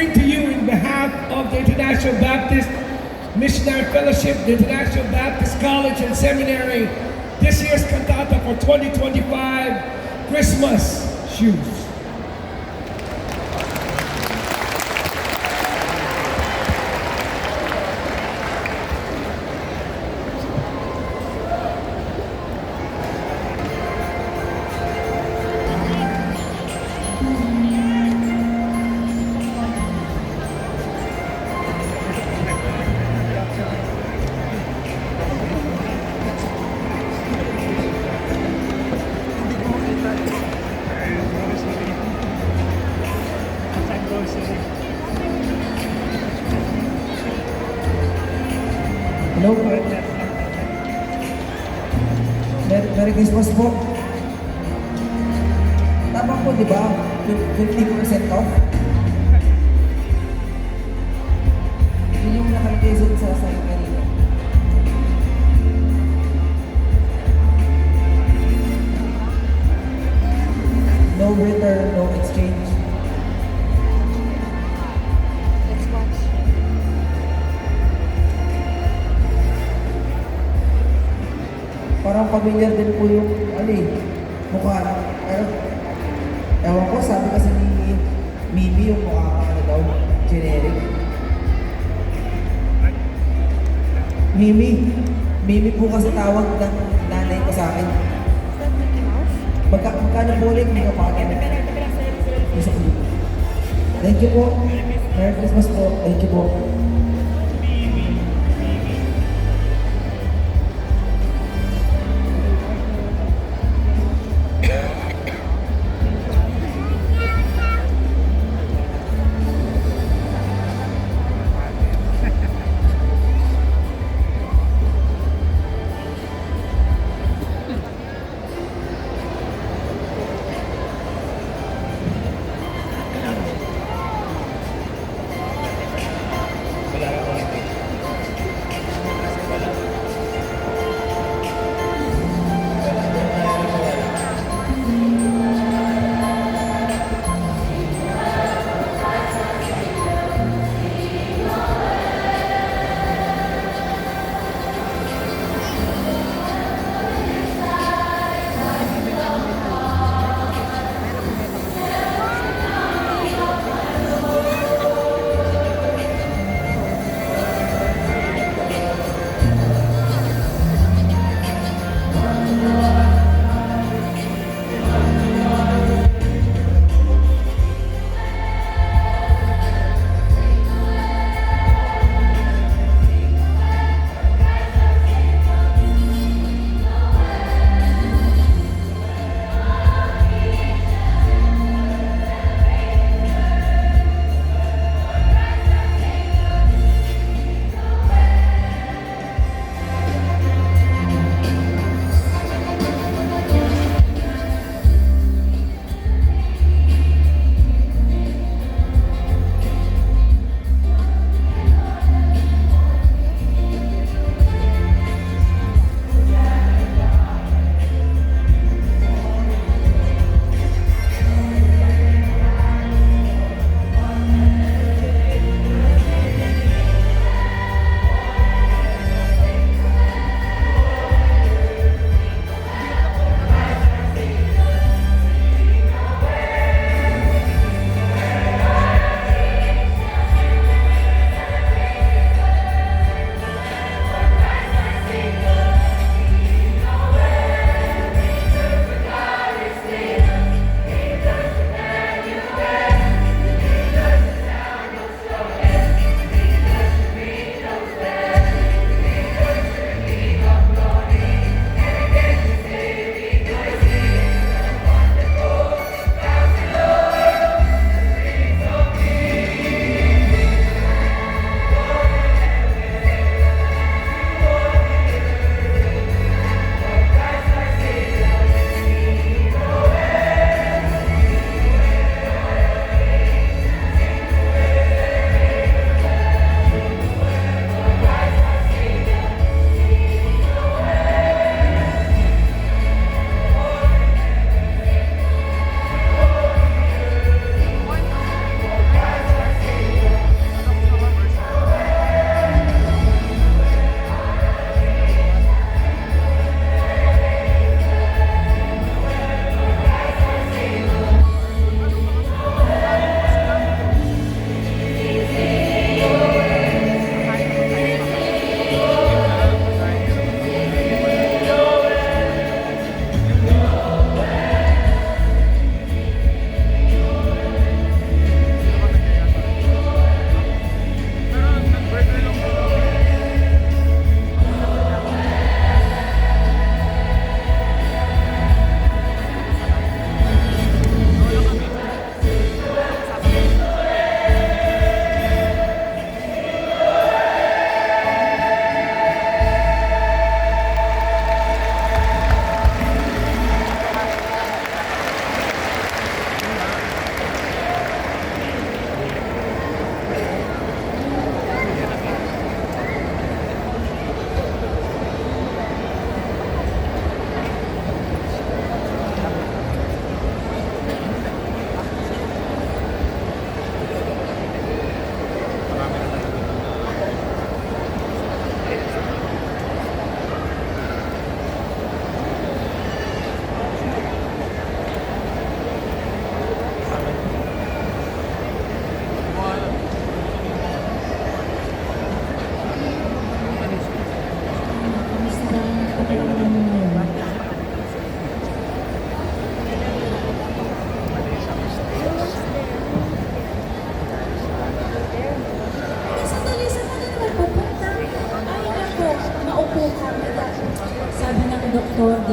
bring to you in behalf of the International Baptist Missionary Fellowship, the International Baptist College and Seminary, this year's cantata for 2025, Christmas Shoes. Hello po. Merry Christmas po. Tama po, di ba? 50% off? Yun yung nakalagay sa sign kanina. No return, no exchange. Parang familiar din po yung mukha. Pero, ewan ko, sabi kasi ni Mimi yung mukha daw, generic. Mimi po kasi tawag ng nanay ko sa akin. Magkano po ulit, hindi ka pa akin. Thank you po. Merry Christmas po. Thank you po.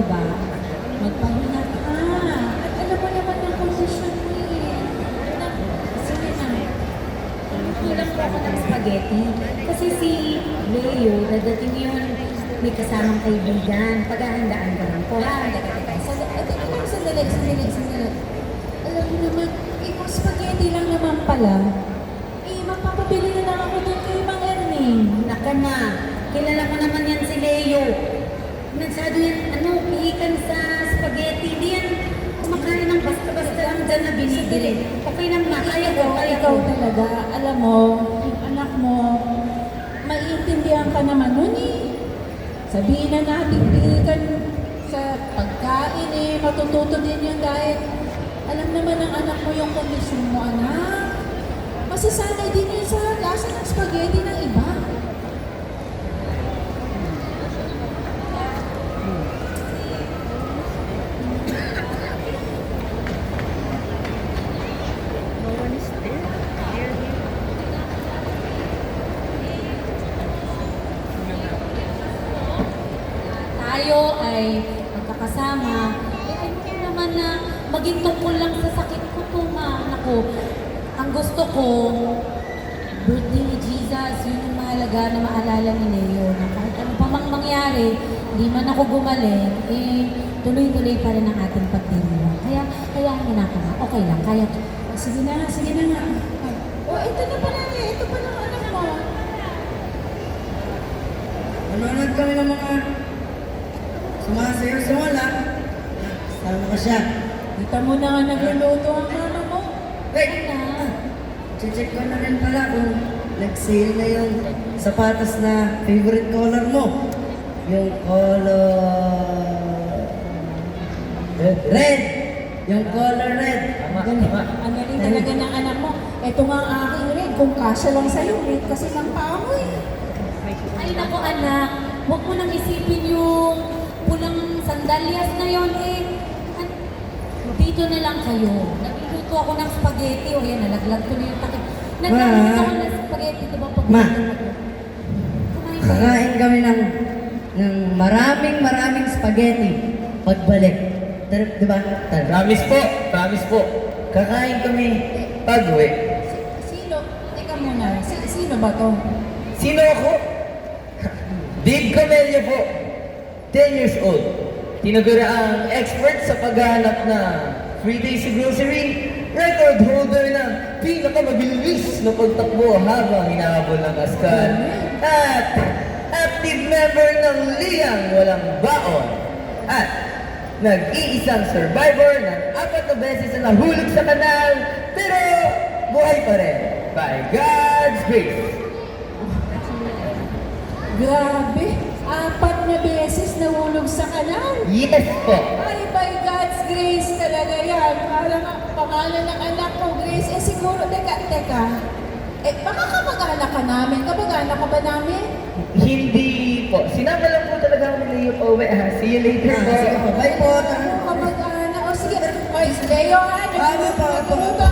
di ba? Magpahinga ka. At alam mo naman ang kondisyon mo eh. Sige na. Kulang po ako ng spaghetti. Kasi si Leo, dadating yun, may kasamang kaibigan. Paghahandaan ka lang po. Sandali. Alam mo naman, kung spaghetti lang naman pala, magpapabili na lang ako doon kay Mang Ernie. Naka na. Kilala ko naman yan si Leo. Masyado yan, pihikan sa spaghetti. Hindi yan kumakain ng basta-basta lang dyan na binibili. Okay naman. Ikaw talaga. Alam mo, yung anak mo, maiintindihan ka naman nun eh. Sabihin na natin, pihikan sa pagkain eh. Matututo din yun dahil alam naman ng anak mo yung kondisyon mo, anak. Masasanay din yun sa lasa ng spaghetti ng iba. Tayo ay magkakasama. Ano naman na maging tungkol lang sa sakit ko to, anak ko. Ang gusto ko, birthday ni Jesus, yun ang mahalaga na maalala ni Leo. Na kahit ano pa mang mangyari, hindi man ako gumaling, tuloy-tuloy pa rin ang ating pagtiriwan. Kaya hinaka na. Okay lang, kaya. Sige na nga. Ito na pala ito pala ang anak mo. Manonood kami ng mga sumasayaw sa wala. Sama ka siya. Kita mo na nga nagluluto ang mama mo. Wait! Check ko na rin pala kung nag-sale na yung sapatos na favorite color mo. Yung color... Red! Yung color red. Ang galing talaga ng anak mo. Ito nga ang aking red. Kung kasya lang sa'yo, red kasi ng paa mo eh. Ay nako anak, huwag mo nang isipin yung pulang sandalyas na yon eh. Dito na lang kayo. Nagluto ako ng spaghetti. O yan, nalaglag ko na yung takip. Nagluto ako ng spaghetti. Diba pag... Ma! Kumain ka. Kakain kami ng maraming spaghetti. Pagbalik. Diba? Promise po. Kakain kami. Pag-uwi. Sino? Teka muna. Sino ba to? Sino ako? Big Camellia po. 10 years old. Tinagura ang expert sa paghahanap na free days sa grocery. Record holder ng pinakamabilis na pagtakbo habang hinahabol ng askan. At active member ng Liyang Walang Baon. At nag-iisang survivor ng 4 na beses na nahulog sa kanal pero buhay pa rin. By God's grace. Grabe! 4 na beses nahulog sa kanal. Yes po. Ay, by God's grace talaga yan. Parang ang pangalan ng anak mo, Grace. Siguro, teka. Baka kamag-anak ka namin. Kamag-anak ka ba namin? Hindi po. Sinama lang po talaga ako ni Leo pa uwi. See you later po. Sige po. Bye po. Ano kamag-anak? O sige, oy, si Leo ha. Nagluto.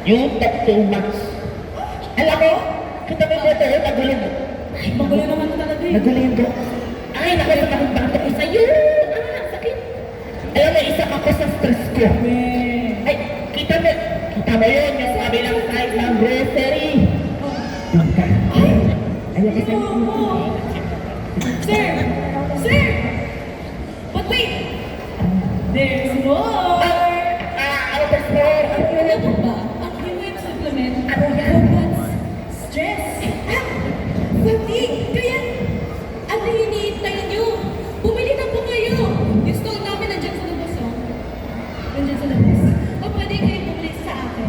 You talk too much. Alam mo, kita mo yung boto, nagulong. Ay, magulo naman talaga eh. Nagulong yung boto. Ay, naku, sakit bato ko sa'yo. Ah, sakit. Alam mo, isa ako sa stress ko. Ay, kita mo yun, yung kabilang side ng grocery. Doon ka. Alam ko sa'yo. Sir! Sir! But wait! There's more! Ano ba, sir? Alam mo ba, ang Hewlett supplement combats stress, fatigue. Kaya, ano hinihintay nyo? Bumili na po kayo! Yung store namin nandiyan sa labas, oh. Nandiyan sa labas. O pwede kayo bumili sa akin.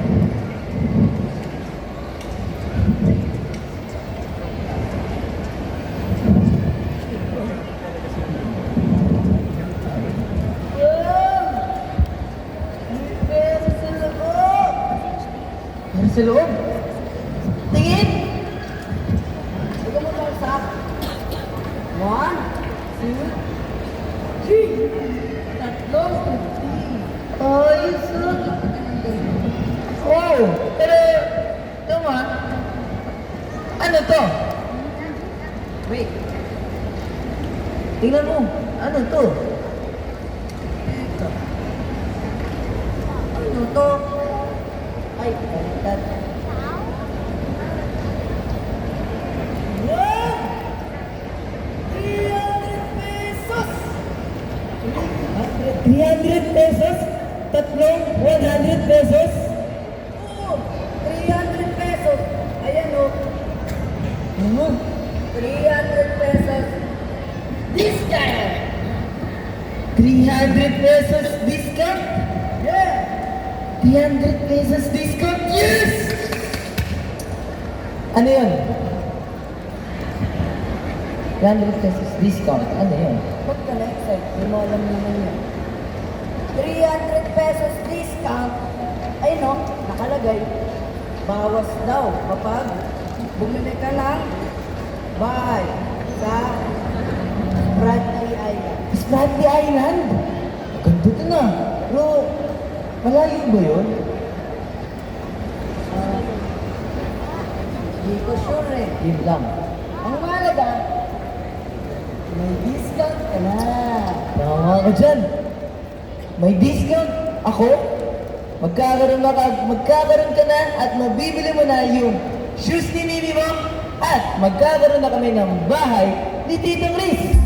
Ano sa loob? Tingin! Ikaw mo lang sa 1, 2, 3. Tatlo. Ay, sus! Wow! Pero, naman, ano to? Wait. Tingnan mo, ano to? Ano to? Ay, baliktad. Wow! 300 pesos! 300 pesos? Tatlong 100 pesos? Oo! 300 pesos! Ayan o! Ano? 300 pesos! Discount! 300 pesos discount? Yeah! 300 pesos discount? Yes! Ano yun? 300 pesos discount? Ano yun? Ba't ka na-excite? Hindi mo alam naman yan. 300 pesos discount. Ayun o, nakalagay. Bawas daw kapag bumili ka ng bahay sa Bradley Island. Spratly Island? Ganda to na. Pero, malayo ba yun? Hindi ko sure eh. Yun lang. Ang mahalaga, may discount ka na. Tama ka dyan. May discount. Ako? Magkakaroon ka na at mabibili mo na yung shoes ni Mimi mo at magkakaroon na kami ng bahay ni Titong Riz.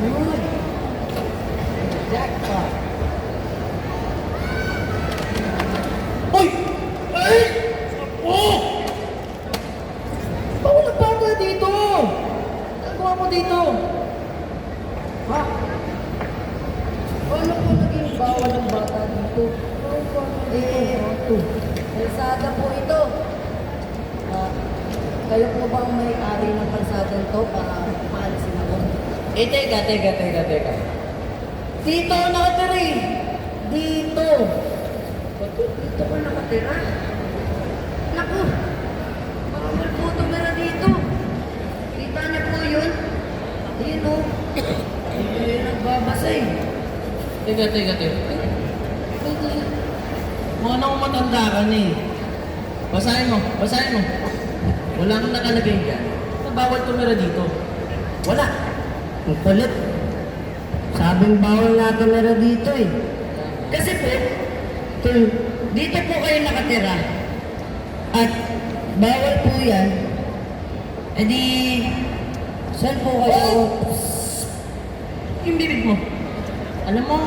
Yun. Jackpot. Uy! Ay! Oh! Bawal ang bata dito! Nagawa mo dito? Ha? Paano po naging bawal ang bata dito? Kalsada po ito. Kayo po ba ang may-ari ng kalsada to para paalisin ako? Teka. Dito ako nakatira eh. Dito. Dito ka nakatira? Naku. Bawal po tumira dito. Kita niyo po yun? Dito. Nagbabasa eh. Teka. Mukhang akong matanda ka na eh. Basahin mo. Wala kang nakalagay dyan. Bawal tumira dito. Wala. Ang kulit. Sabing bawal na tumira dito eh. Kasi po, kung dito po kayo nakatira at bawal po yan, edi saan po kayo? Yung bibig mo. Alam mo,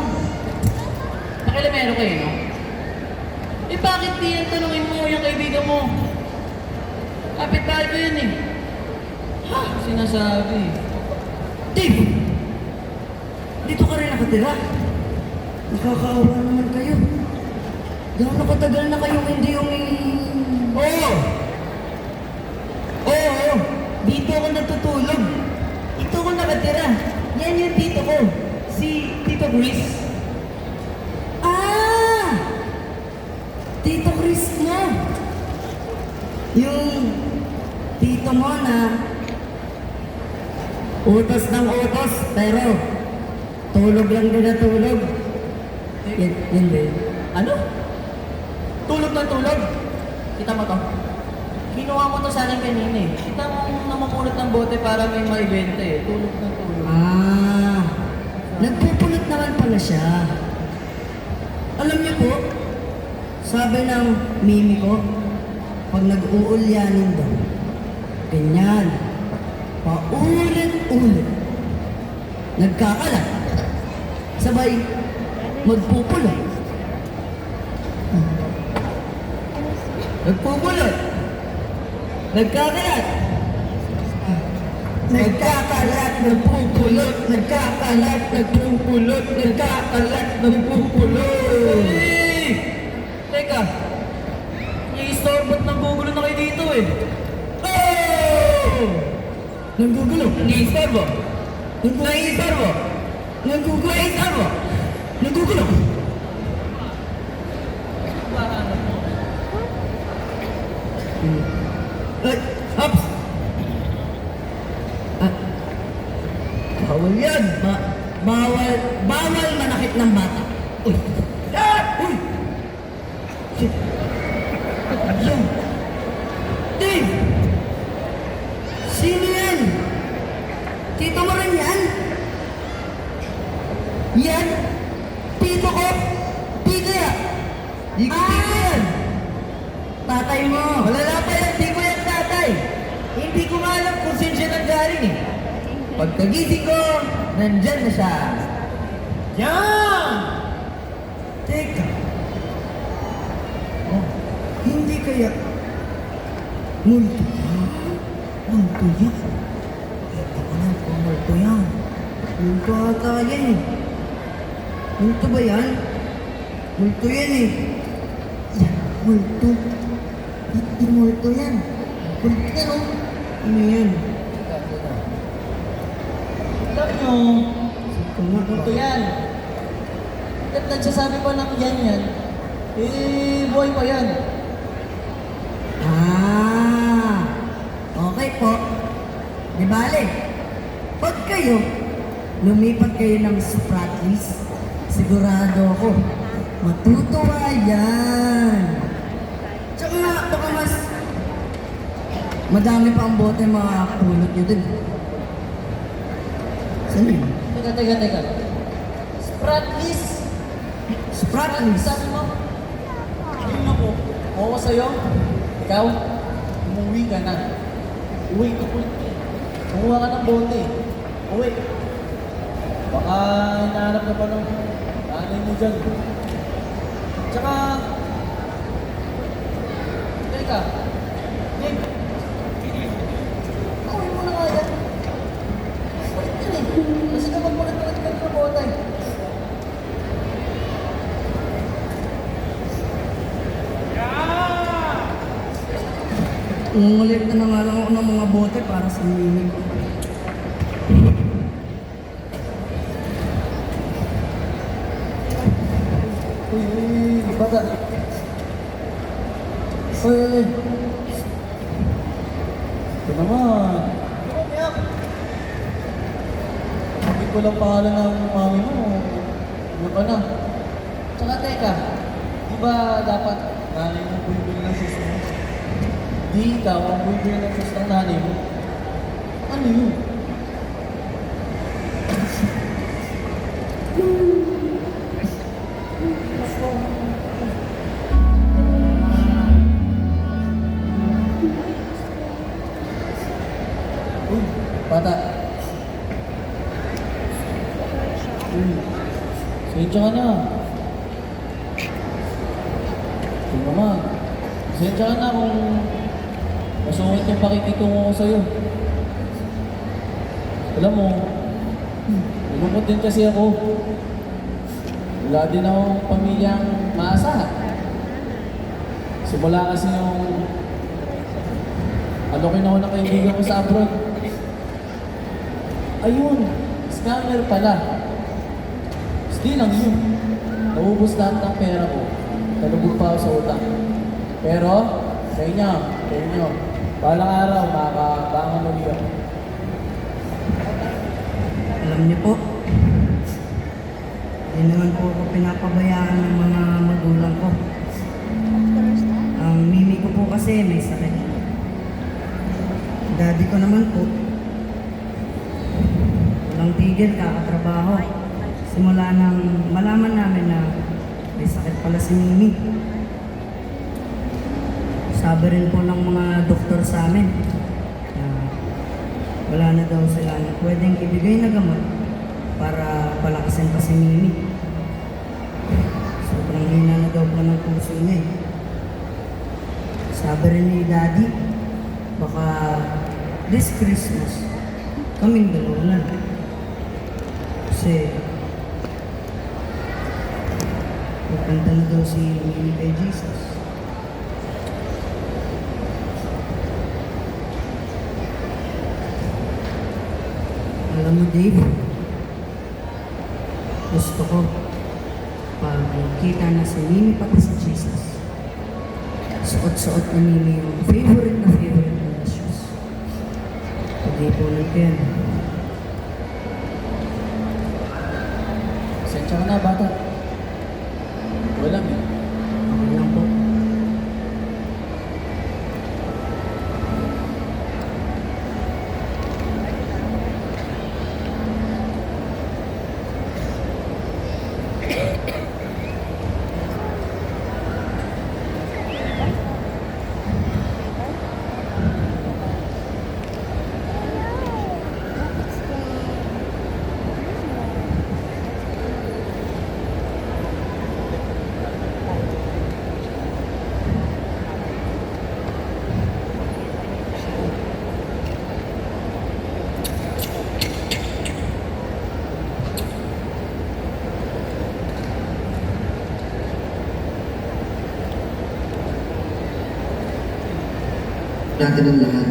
nakilamero kayo, no? Eh bakit di yan tanungin mo yung kaibigan mo? Kapit-bahay ko yan eh. Ha? Sinasabi. Dave! Dito ka rin nakatira? Nakakaawa naman kayo. Gano'n katagal na kayong hindi yung... Oo! Dito ako natutulog. Dito ako nakatira. Yan yung tito ko. Si Tito Chris. Ah! Tito Chris mo! Yung tito mo na utos ng utos, pero tulog lang din na tulog. Yun ba yun? Ano? Tulog na tulog. Kita mo to? Kinuha mo to sa akin kanina eh. Kita mo namapulot ng bote para may maibenta eh. Tulog na tulog. Ah, nagpupulot naman pala siya. Alam niyo po, sabi ng mimi ko, pag nag-uulyanin daw, ganyan, paulit-ulit, nagkakalat, sabay, magpupulot. Nagpupulot, nagkakalat, nagkakalat, nagpupulot, nagkakalat, nagpupulot, nagkakalat, nagpupulot. Hey! Teka. I-storbot ng gugulo na kayo dito eh. Oh! Nanggugulo. Ni-istorbo. Nanggugulo. Nai-istorbo. Nanggugulo. Nai-istorbo. Nanggugulo. Ay, ups! Ah, bawal yan. Bawal manakit ng bata. Uy! Uy! Shit! Yan! Dave! Sino yan? Tito mo rin yan? Yan? Tito ko? Tito yan? Di ko tito yan. Tatay mo. Malala pa yan, di ko yan tatay. Hindi ko nga alam kung saan siya nanggaling eh. Pagkagising ko, nandyan na siya. Yan! Teka. Oh, hindi kaya multo yan? Multo yan? Ito ko lang kung multo yan. Multo ata yan eh. Multo ba yan? Multo yan eh. Yan, multo. Hindi multo yan. Multo yan oh. Ano yan? Alam nyo, Ito nga. ito yan. At nagsasabi pa ng yan, eh, buhay pa yan. Ah, okay po. Di bale, pag kayo, lumipat kayo ng Spratlys, sigurado ako, matutuwa yan. Tsaka nga, baka mas madami pa ang bote makapulot nyo dun. Saan yun? Teka. Spratlys. Spratlys. Sabi mo? Ayun ako. Oo sa'yo. Ikaw, umuwi ka na. Uwi ka po. Kumuha ka ng bote. Uwi. Baka hinahanap ka pa ng nanay mo dyan. Tsaka, teka, Dave, awin mo na nga yan. Kulit yan eh. Kasi kapag kulit-kulit ka na po tayo. Umulit na nga lang ako ng mga bote para sa mimi ko. Uy, bata. Uy. Ito naman. Umiyak. Kapit ko lang pangalan ng mami mo. Ano ka na? Tsaka teka, di ba dapat nanay mo bumibili ng shoes mo? Di ikaw ang bumibili ng shoes ng nanay mo. Ano yun? Uy, bata. Sensya ka na. Ito naman. Sensya ka na kung masungit yung pakikitungo ko sa'yo. Alam mo, nalungkot din kasi ako. Wala din akong pamilyang maasahan. Simula kasi yung alokin ako ng kaibigan ko sa abroad. Ayun, scammer pala. Di lang yun. Naubos lahat ng pera ko. Nalubog pa ako sa utang. Pero, sa inyo, balang araw, makakabangan ulit ako. Alam niyo po, hindi naman po ako pinapabayaan ng mga magulang ko. Ang mimi ko po kasi may sakit. Daddy ko naman po, walang tigil, kakatrabaho. Simula nang malaman namin na may sakit pala si Mimi. Sabi rin po ng mga doktor sa amin na wala na daw sila na pwedeng ibigay na gamot para palakasin pa si Mimi. Sobrang hina na daw po ng puso niya eh. Sabi rin ni Daddy, baka this Christmas, kaming dalawa na. Kasi pupunta na daw si Mimi kay Jesus. Alam mo, Dave, gusto ko pag kita na si Mimi pati si Jesus, suot-suot na Mimi yung favorite na shoes. Pag-ipunan ko yan. Sensya ka na, bata. Wala eh. Okay lang po. Natin ang lahat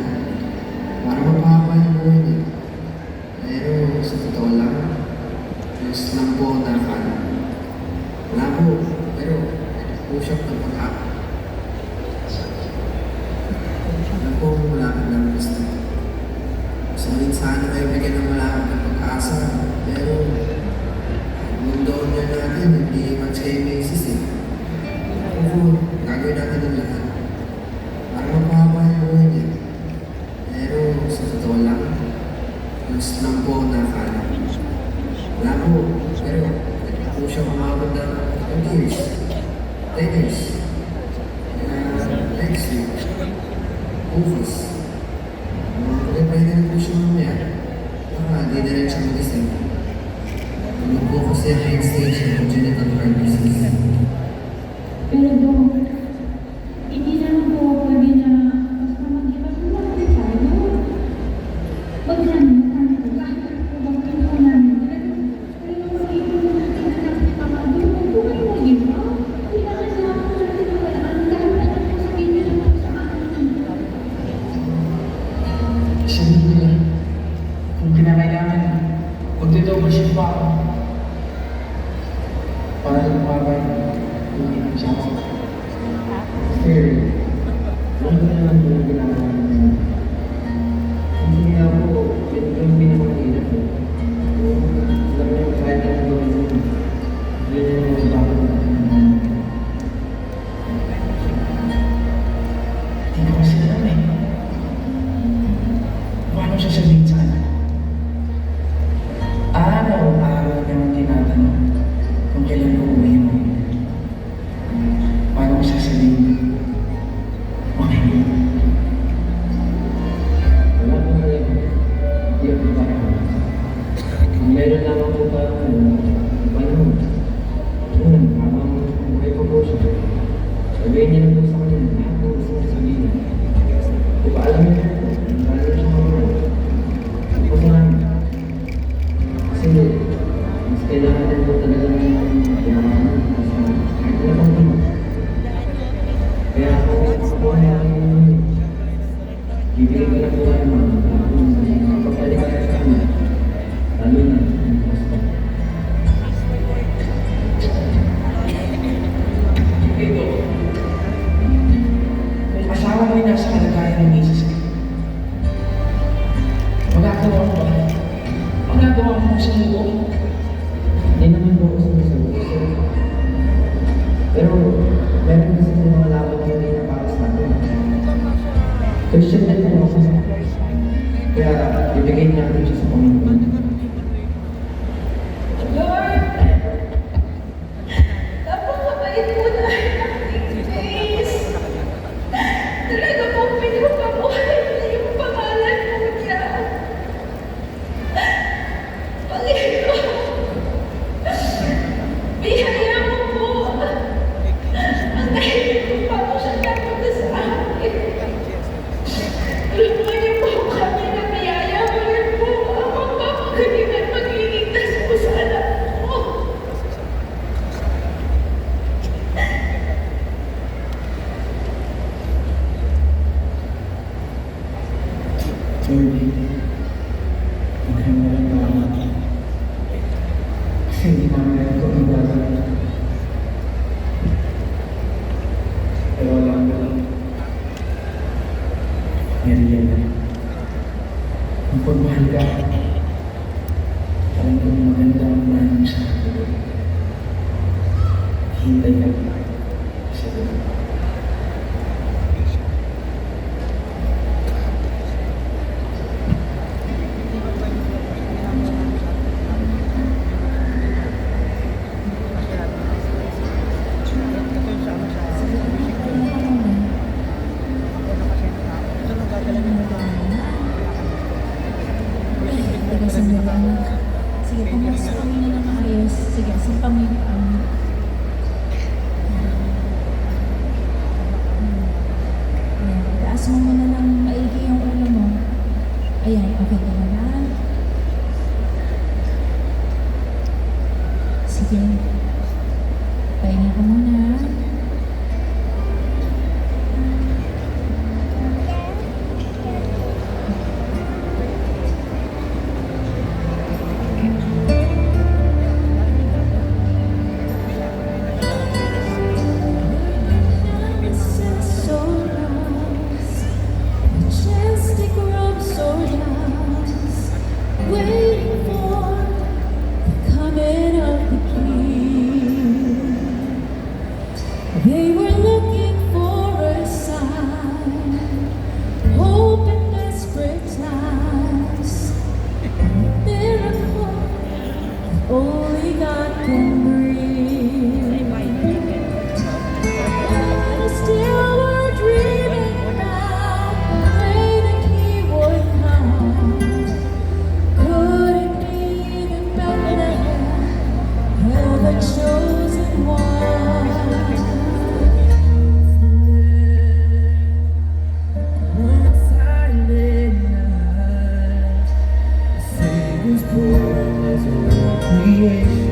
para mapahaba yung buhay niya. Pero sa totoo lang, Diyos lang po ang nakakala. Wala po, pero usap ng pag-aka. Alam po, malapit ng gusto. Gusto rin sana kayo bigyan ng malapit ng pag-asa. Pero, ang mundo niya natin, hindi man siya yung basis eh. Pero, gagawin natin ang lahat para mapahaba yung buhay niya. Pero sa totoo lang, Diyos lang po ang nakakala. Wala po, pero hindi po siya kumabot ng 20 years, 10 years. Next week, bukas, pag-pwede na po siya mamaya, baka hindi na rin siya mag-isip. Magdo-double shift pa ako. Para lumabay, hindi na siya ako. Kasi, alam ko naman yung ginagawa niya. Hindi nga po, ito yung pinakahirap po. Alam mo yung kahit ang gawin mo, yun yung bakit hindi ko kasi alam eh. Paano siya sabihin sa anak? Araw-araw niyang tinatanong kung kailan uuwi mo. Paano ko sasabihin? Okay mo. Wala po talaga. Hindi ako ba? Kung meron lamang po pa panahon, yun, habang buhay ko po siya. Sabihin niya lang po sa kanya, lahat ng gusto niya sabihin. Ipaalam niya po, paano siya kamahal. Pasalamat. Kasi, mas kailangan din po talagang kailangan sa kahit ano pang naman. Kaya ako ang bibigyan ko na po kayo mga kapagpaligaya sa kanya. Lalo na yung Pasko. Ito, kung asawa mo yung nasa kalagayan ng misis ko, magagawa mo ba? Magagawa mo sa mundo? Hindi naman po ako sinusuko. Pero meron kasi ng mga laban na hindi na para sa akin. Christian din po ako. Kaya ibigay natin siya sa Panginoon. Lord, napakabait mo na aking face. Talaga pong pinupabuhay na yung pangalan mo niya. Panginoon, bihaya mo po. Ang dahil ko pa po siya napunta sa akin. Lumayan mo kami na biyaya mo rin po ang magpapagaling at magliligtas po sa anak mo. Lord, magkaroon na lang naman. Kasi hindi namin ito ang gagawin. Pero alam ko lang, Marian, ang pagmahal ka, alam kong maganda ang mahal mo sa akin. Hintay ka sa doon. Sige, pumasok kami na ng maayos. Sige, simpang mo yung pang. Ayan, taas mo muna ng maigi yung ulo mo. Ayan, okay ka na ba? Sige. Pahinga ka muna. Majestic robes so nice, waiting for the coming of the King. They were looking for a sign, hope in desperate times, a miracle only God can bring. And still we're dreaming about praying that He would come. Could it be the Bethlehem of the chosen one? One silent night, the Savior's born as a creation.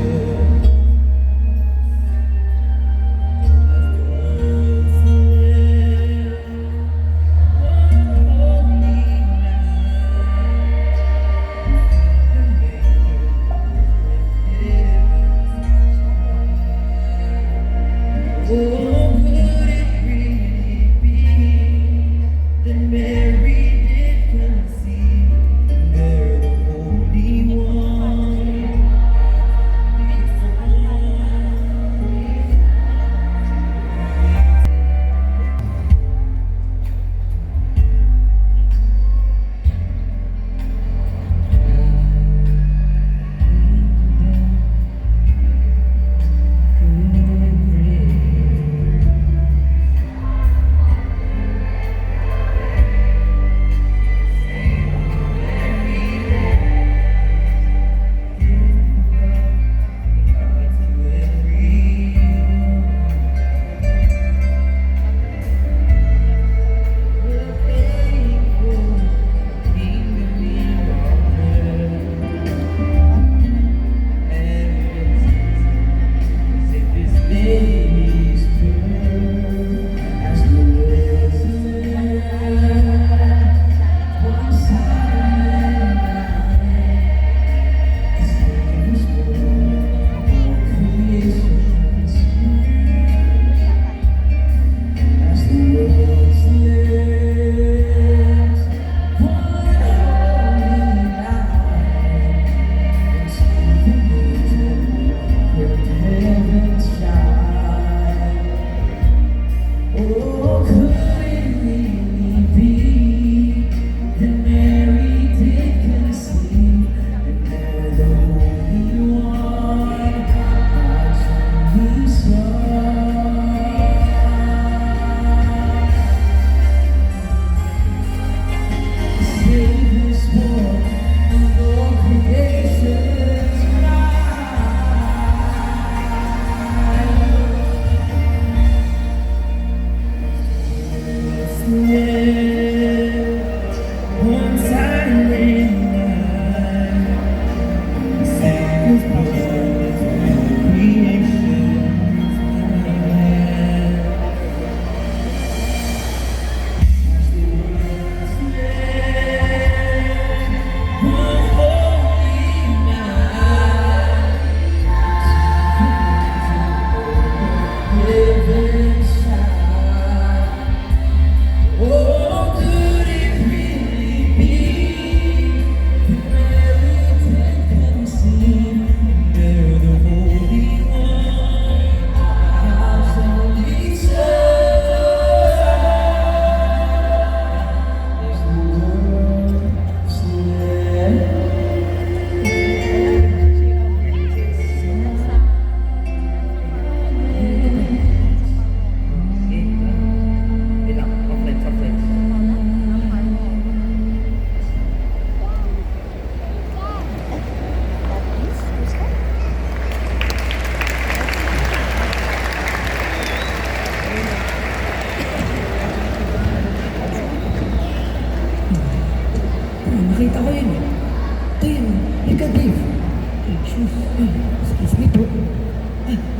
Excuse me po.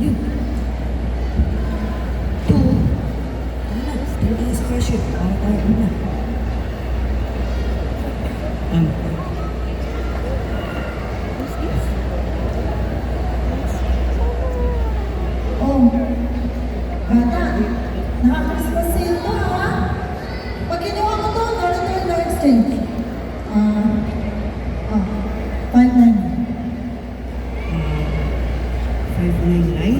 Yun. Ito. Ano? Still is question. Para tayo una. Oh, bata, nakaka-Christmas sale to ha? Pag kinuha mo to, ano to exchange? 599. 599?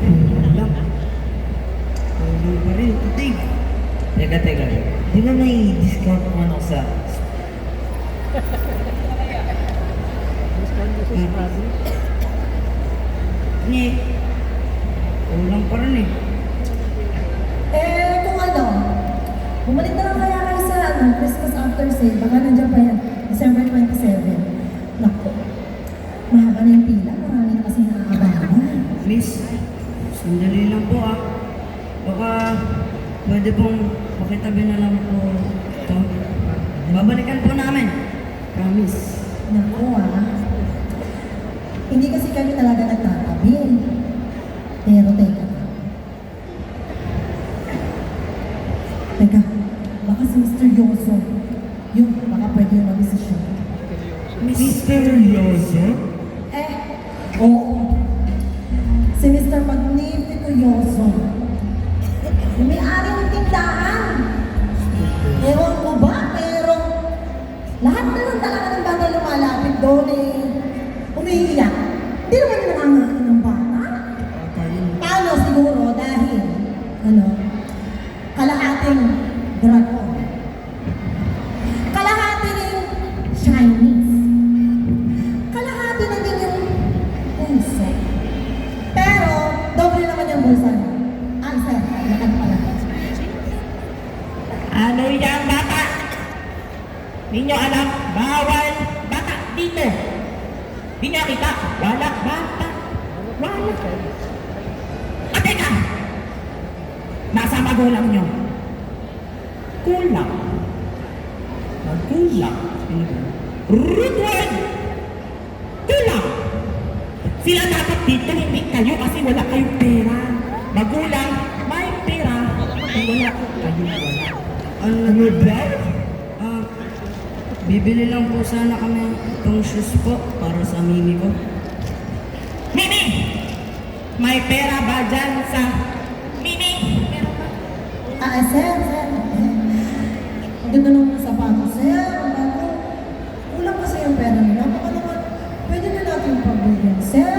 Wala. Wala pa rin. Dave. Teka. Di ba may discount naman ako sa... Ni. Kulang pa rin eh. Kung ano, bumalik na lang kaya kayo sa Christmas after sale. Baka nandiyan pa yan. December 27. Naku, mahaba na yung pila. Marami na kasi nakakabahan. Miss, sandali lang po ah. Baka pwede pong pakitabi na lang po ito. Babalikan po namin. Promise. Naku hindi kasi kami talaga nagtatabi. Pero teka, baka si Mr. Yoso, yun, baka pwede yung mag-desisyon. Mr. Yoso? Oo. Si Mr. Magnifico Yoso. Yung may-ari ng tindahan. Ewan ko ba, pero lahat na lang talaga ng bata lumalapit doon umiiyak. Hindi naman nangangain ng bata. Paano siguro dahil, kalahating dragon. Kalahati rin Chinese. Kalahati na din yung puso. Pero, doble naman yung bulsa niya. Ay, sir, nakan pala. Ano yan, bata? Ninyo alam, bawal bata dito. Di niya kita, wala bata. Wala. At teka, nasa magulang nyo. Kulang. Magulang. Root word. Kulang. Sila dapat dito, hindi kayo kasi wala kayong pera. Magulang, may pera. Wala kayong wala. Ano daw? Bibili lang po sana kami itong shoes po para sa mimi ko. Mimi! May pera ba dyan sa Mimi? Meron ba? Sir. Ang ganda ng sapatos, sir. Ang bago. Kulang kasi yung pera nila. Baka naman, pwede na natin pabili, sir.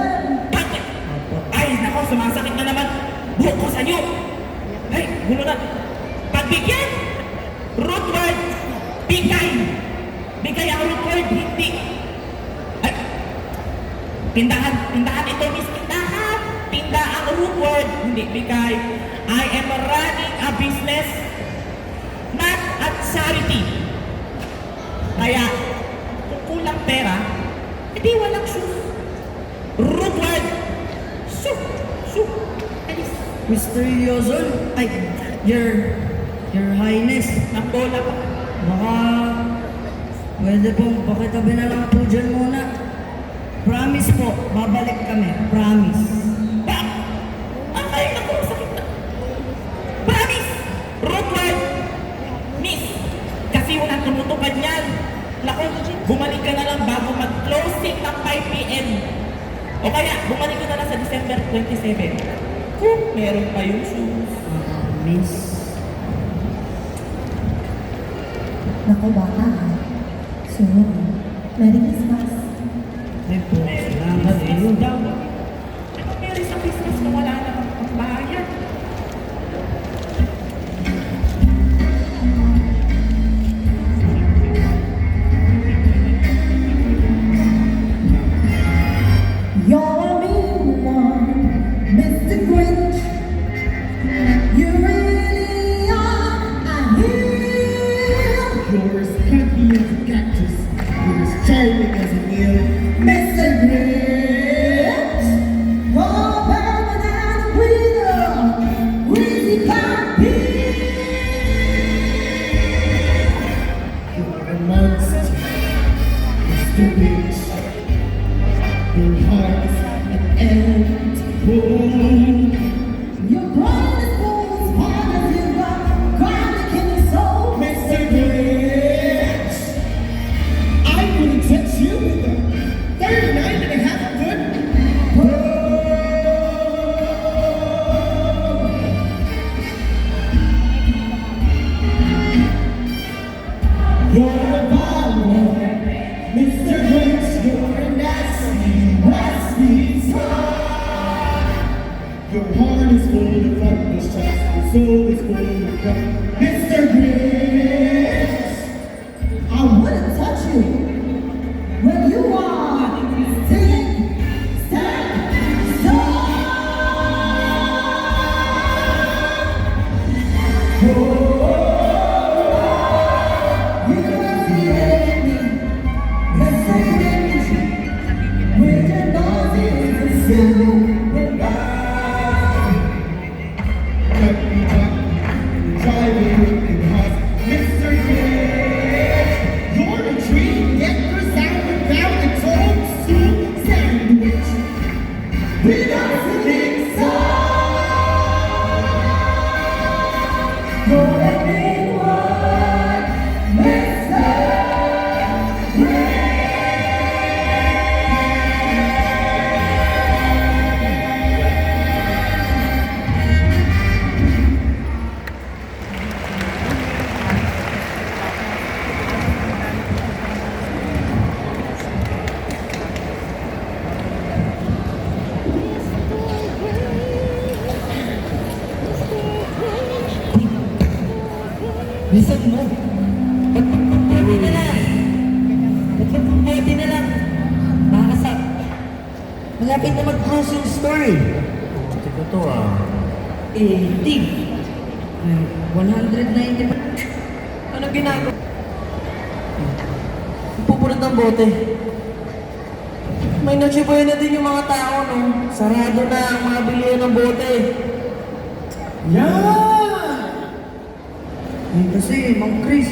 Bakit? Ay, nako, sumasakit na naman. Buhok ko sa iyo. Ay, gulo na. Pagbigyan! Root word, bigay. Bigay ang root word, hindi. Ay, tindahan ito, miss, tindahan. Tinda ang root word, hindi bigay. I am running a business, not a charity. Kaya, kung kulang pera, hindi walang shoes. Root word, shoe, alis. Mr. Yozon, ay, Your Highness, Ang bola pa. baka pwede pong pakitabi na lang po dyan muna. Promise po, babalik kami. Promise. Ay, naku, sakit na. Promise! Root word, miss. Kasi walang tumutupad yan. Naku, bumalik ka na lang bago mag-closing ng 5 p.m. O kaya, bumalik ka na lang sa December 27. Kung meron pa yung shoes. Miss. Naku, bata. So, Merry Christmas. Ay po, salamat sa iyo. daw. Ano meron sa Christmas na wala namang pambayad? You're a mean one, Mr. Grinch. You really are a heel. You're as happy as a cactus. You're as charming as a nail. Mr. Grinch. More better than a breather. Greasy cloud soul is going to come. Mr. Grinch, I want to touch you when you are singing, stand, song. You don't see anything, let's say anything, with your nose is a silver line. Cut me up, driving in house, Mr. Grinch. You're a dream, get your sour down and told soup sandwich. Without singing song. You're a big one, Mr. Grinch. Bisan mo. Ba't pagpapati na lang? Ba't pagpapati na lang? Nakakasak. Malapit na mag-closing story. Teka to Dave. 190 pa. Anong ginagawa? Pupulot ng bote. May Noche Buena din yung mga tao, no? Sarado na ang mga bilihan ng bote. Yan! Yun kasi, Mang Chris.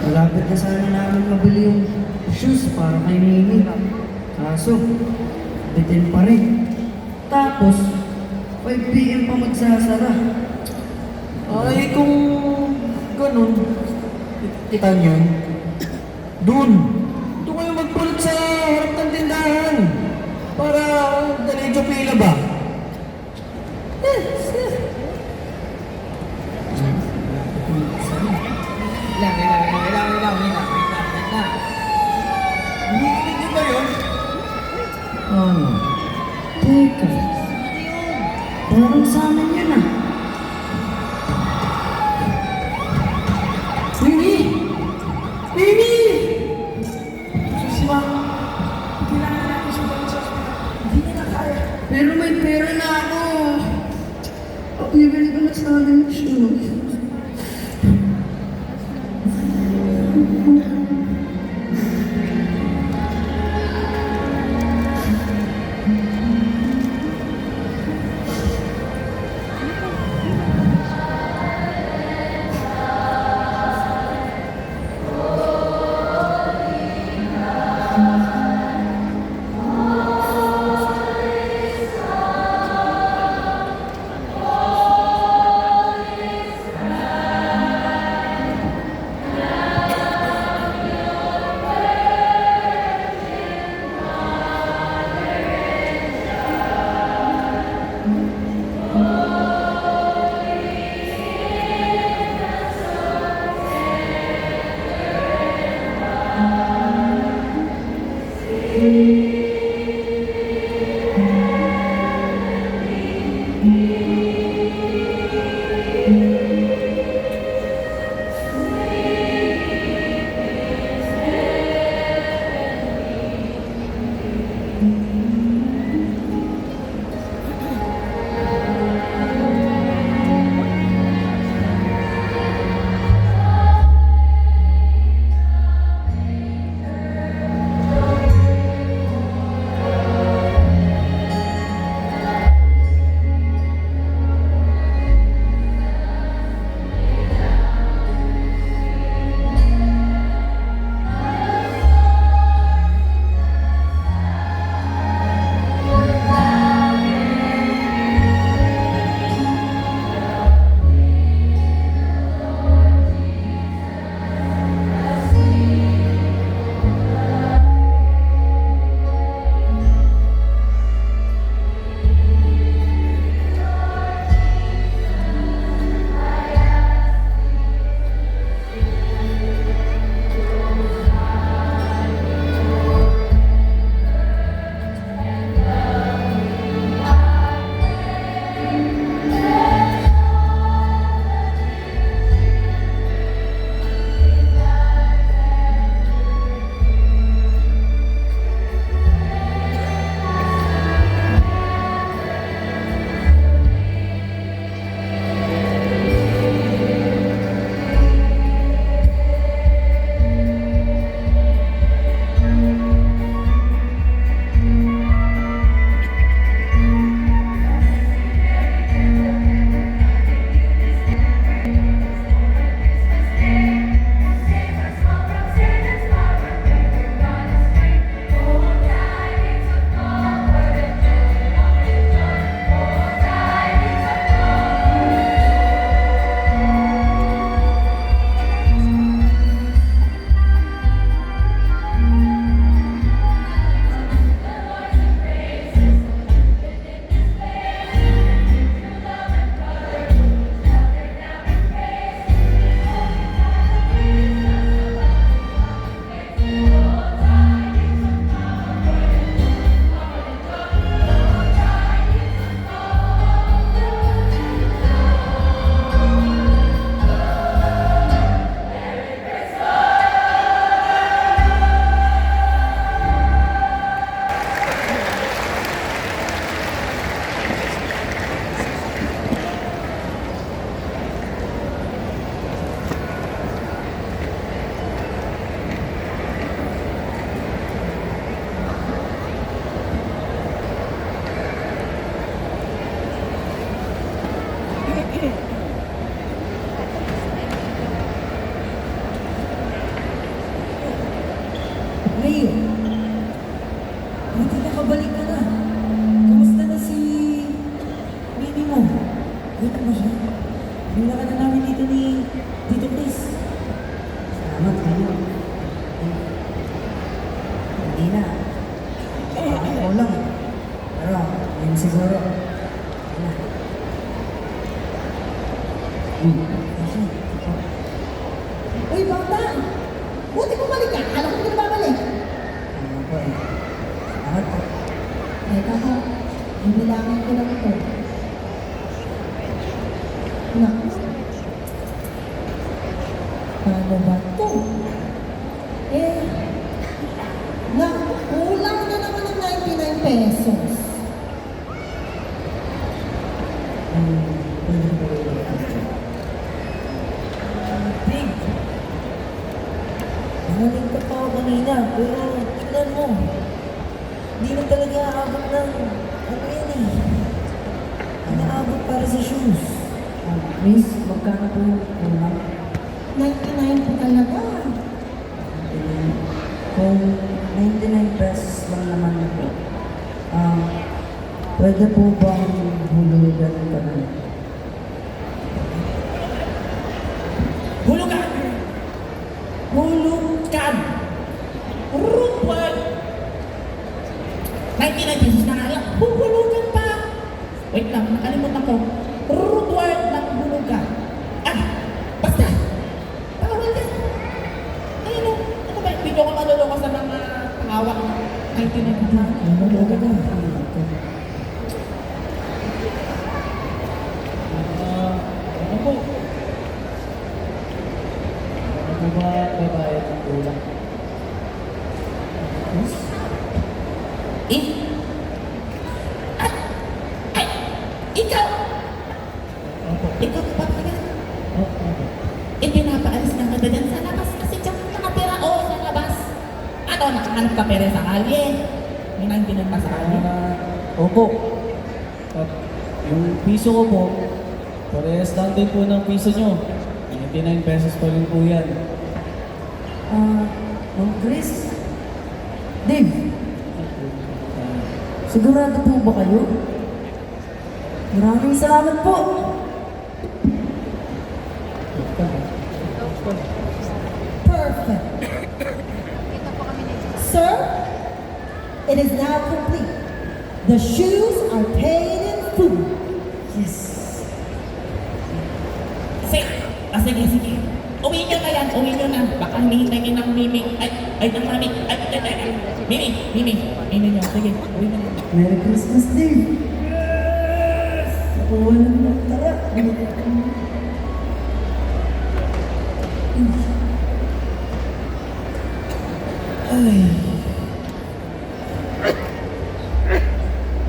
Malapit na sana namin mabili yung shoes para kay Mimi. Kaso, bitin pa rin. Tapos, 5 PM pa magsasara. Ay, kung ganun, kita nyo, dun kayo magpulot sa harap ng tindahan para diretso pila ba? Narinig niyo ba yun? Ano? Teka. Parang sa amin yun ah. Mimi! Mimi! Susima. Kailangan natin siya balik sa ospital. Hindi niya na kaya. Pero may pera na ako. Bibili ko na sa akin yung shoes. Salamat kayo. Hindi na. Ako lang. Pero, yun siguro. Wala. Kasi, ito. Uy, bata! Buti bumalik ka. Alam ko hindi na babalik. Ano po eh. Salamat po. Teka ha. Hinilangin ko lang ito. Naku. Paano ba ito? Eh, naku, kulang na naman ng 99 pesos. Pwede ko ba yung Big! Nangaling ka pa ako kanina, pero tignan mo. Hindi na talaga aabot ng ano yan eh. Inaabot para sa shoes. Miss, magkano po yung kulang? 99 po talaga. Kung 99 pesos lang naman ito, pwede po bang hulugan ka na? Hulugan! Hulugan! Rupal! 99 pesos na nga lang. Hulugan pa! Wait lang, nakalimutan ko. Root word ng hulugan. Ah! Basta! Tawal yan! Ayun o. Ano ba? Hindi ko maluloko sa mga pangawak ng 99 pesos. Hulugan ka na. Ano po? Ano po ba babayad ng kulang? Eh? At, ay, ikaw! Opo. Ikaw ba ba yan? Opo. Eh, pinapaalis na ka dyan sa labas kasi dyan ka nakatira o sa labas. Ano, nakahanap ka pere sa kalye? May nandinan pa sa kalye? Opo. At yung piso ko po, parehas lang din po ng piso nyo. 99 pesos pa rin po yan. Ma'am Chris? Dave? Sigurado po ba kayo? Maraming salamat po! Perfect. Sir, it is now complete. The shoes are paid in full. Yes! Sige, sige. Uwi nyo na yan, uwi nyo na. Baka hinihintay kayo ng mimi. Ay, ng mami. Ay. Mimi nyo. Sige, uwi nyo na. Merry Christmas, Dave! Yes! Nakuha na naman. Tara! Ay!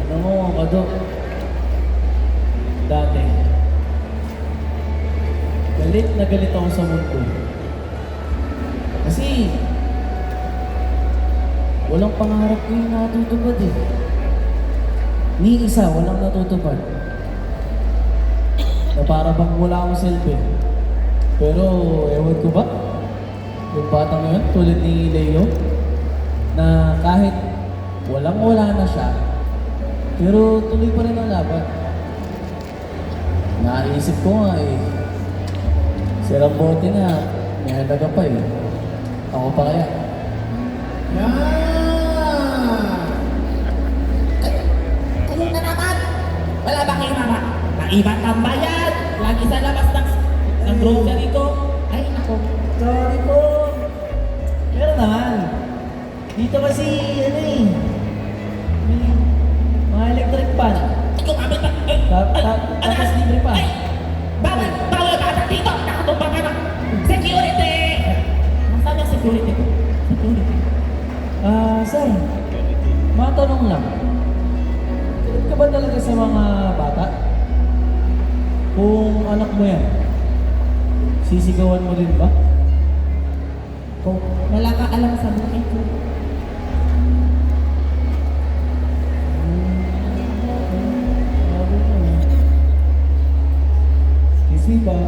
Ano mo, Kadok? Dati, galit na galit ako sa mundo. Kasi, walang pangarap ko yung natutupad eh. Ni isa, walang natutupad. Na para bang wala akong silbi. Pero, ewan ko ba? Yung batang na yun, tulad ni Leo, na kahit walang-wala na siya, pero tuloy pa rin ang laban. Naisip ko nga eh, si Rambote nga, may halaga pa eh. Ako pa kaya. Kayo na naman. Wala ba kayo mama? Maiba tambayan. Lagi sa labas ng grocery ko. Ay, nako. Sorry po. Meron naman. Dito kasi, ano eh, may mga electric fan. Ikaw kapit pa. Ay, Tapos libre pa. Ay, bawal bata dito. Nakatumba ka ng security. Nasaan yung security ko? Security. Sir, matanong lang. Kinig ka ba talaga sa mga bata? Kung anak mo yan, sisigawan mo rin ba? Kung wala ka alam sa buhay ko. Excuse me po,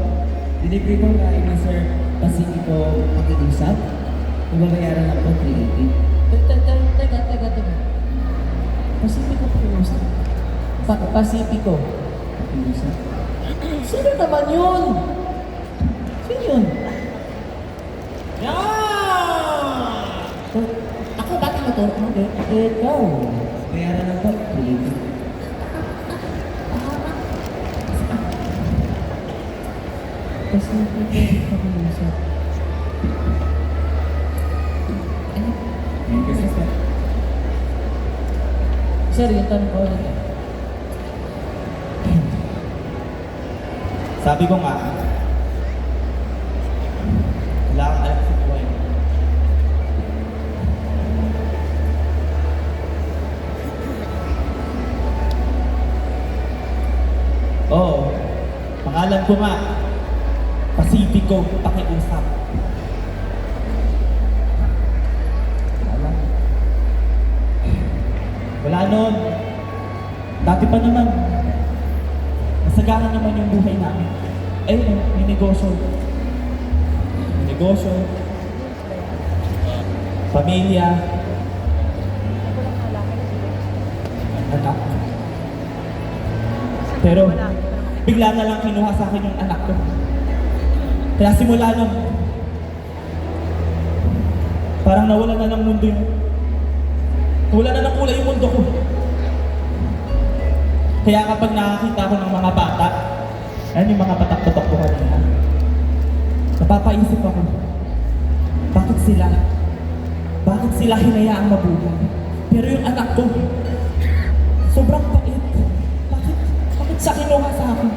delivery po kain ni Sir Pacifico Pakiusap. Ibabayaran lang po 380. Teka. Pacifico Pakiusap. Pacifico Pakiusap. Sino naman yun? Sino yun? Yan! ikaw. Bayaran na to. Kasi nagpapayari ka ko sa... Sir, yung tanong ko ulit. Sabi ko nga, wala kang alam sa buhay mo. Oo, pangalan ko nga, Pacifico Pakiusap. Wala nun. Dati pa naman, masagana naman yung buhay namin. Ayun, may negosyo. May negosyo. Pamilya. Anak. Pero, bigla na lang kinuha sa akin yung anak ko. Kaya simula nun, parang nawala na ng mundo yung... Nawala na ng kulay yung mundo ko. Kaya kapag nakakita ko ng mga bata, ayan yung mga patak-patak ko kanina, napapaisip ako, bakit sila hinayaang mabuhay? Pero yung anak ko, sobrang pait. Bakit siya kinuha sa akin?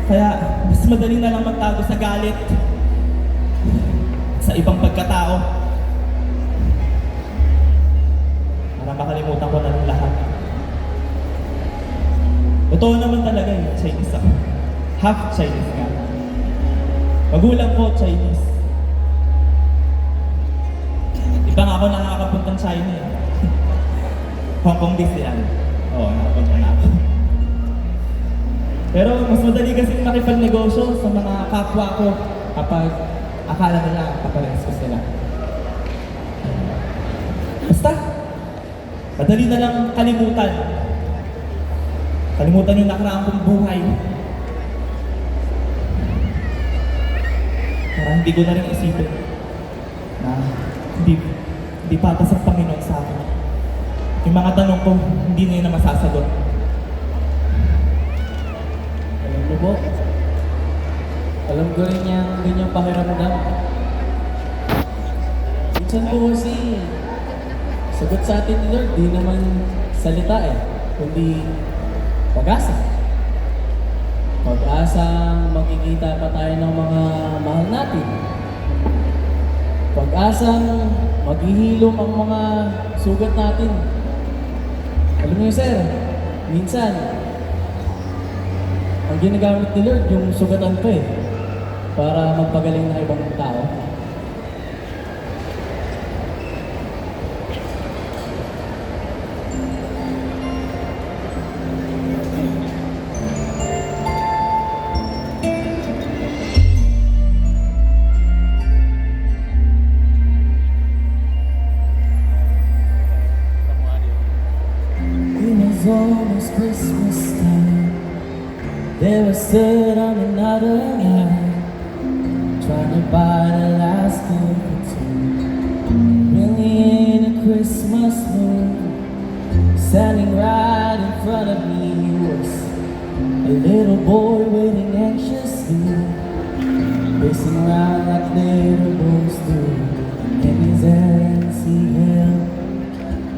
Kaya mas madali na lang magtago sa galit, sa ibang pagkatao, para makalimutan ko na ng lahat. Totoo naman talaga yung Chinese ako. Half Chinese nga. Magulang ko, Chinese. Iba nga ako nakakapuntang China eh. Hong Kong Disneyland. Oo, nakapunta na ako. Pero mas madali kasi makipagnegosyo sa mga kapwa ko kapag akala nila kaparehas ko sila. Basta, madali na lang kalimutan. Kalimutan yung nakaraang kong buhay. Para hindi ko na rin isipin na hindi patas ang Panginoon sa akin. Yung mga tanong ko, hindi na yun na masasagot. Alam niyo po, alam ko rin yung ganyang pakiramdam. Minsan po kasi, sagot sa atin ni Lord, di naman salita eh, kundi pag-asa. Pag-asang makikita pa tayo ng mga mahal natin. Pag-asang maghihilom ang mga sugat natin. Alam niyo sir, minsan, ang ginagamit ni Lord yung sugatan ko eh, para magpagaling ng ibang tao. It was almost Christmas time. There was stood on another line, trying to buy the last thing or two. Really in a Christmas mood. Standing right in front of me was a little boy waiting anxiously, pacing around like little boys do. In his hands he held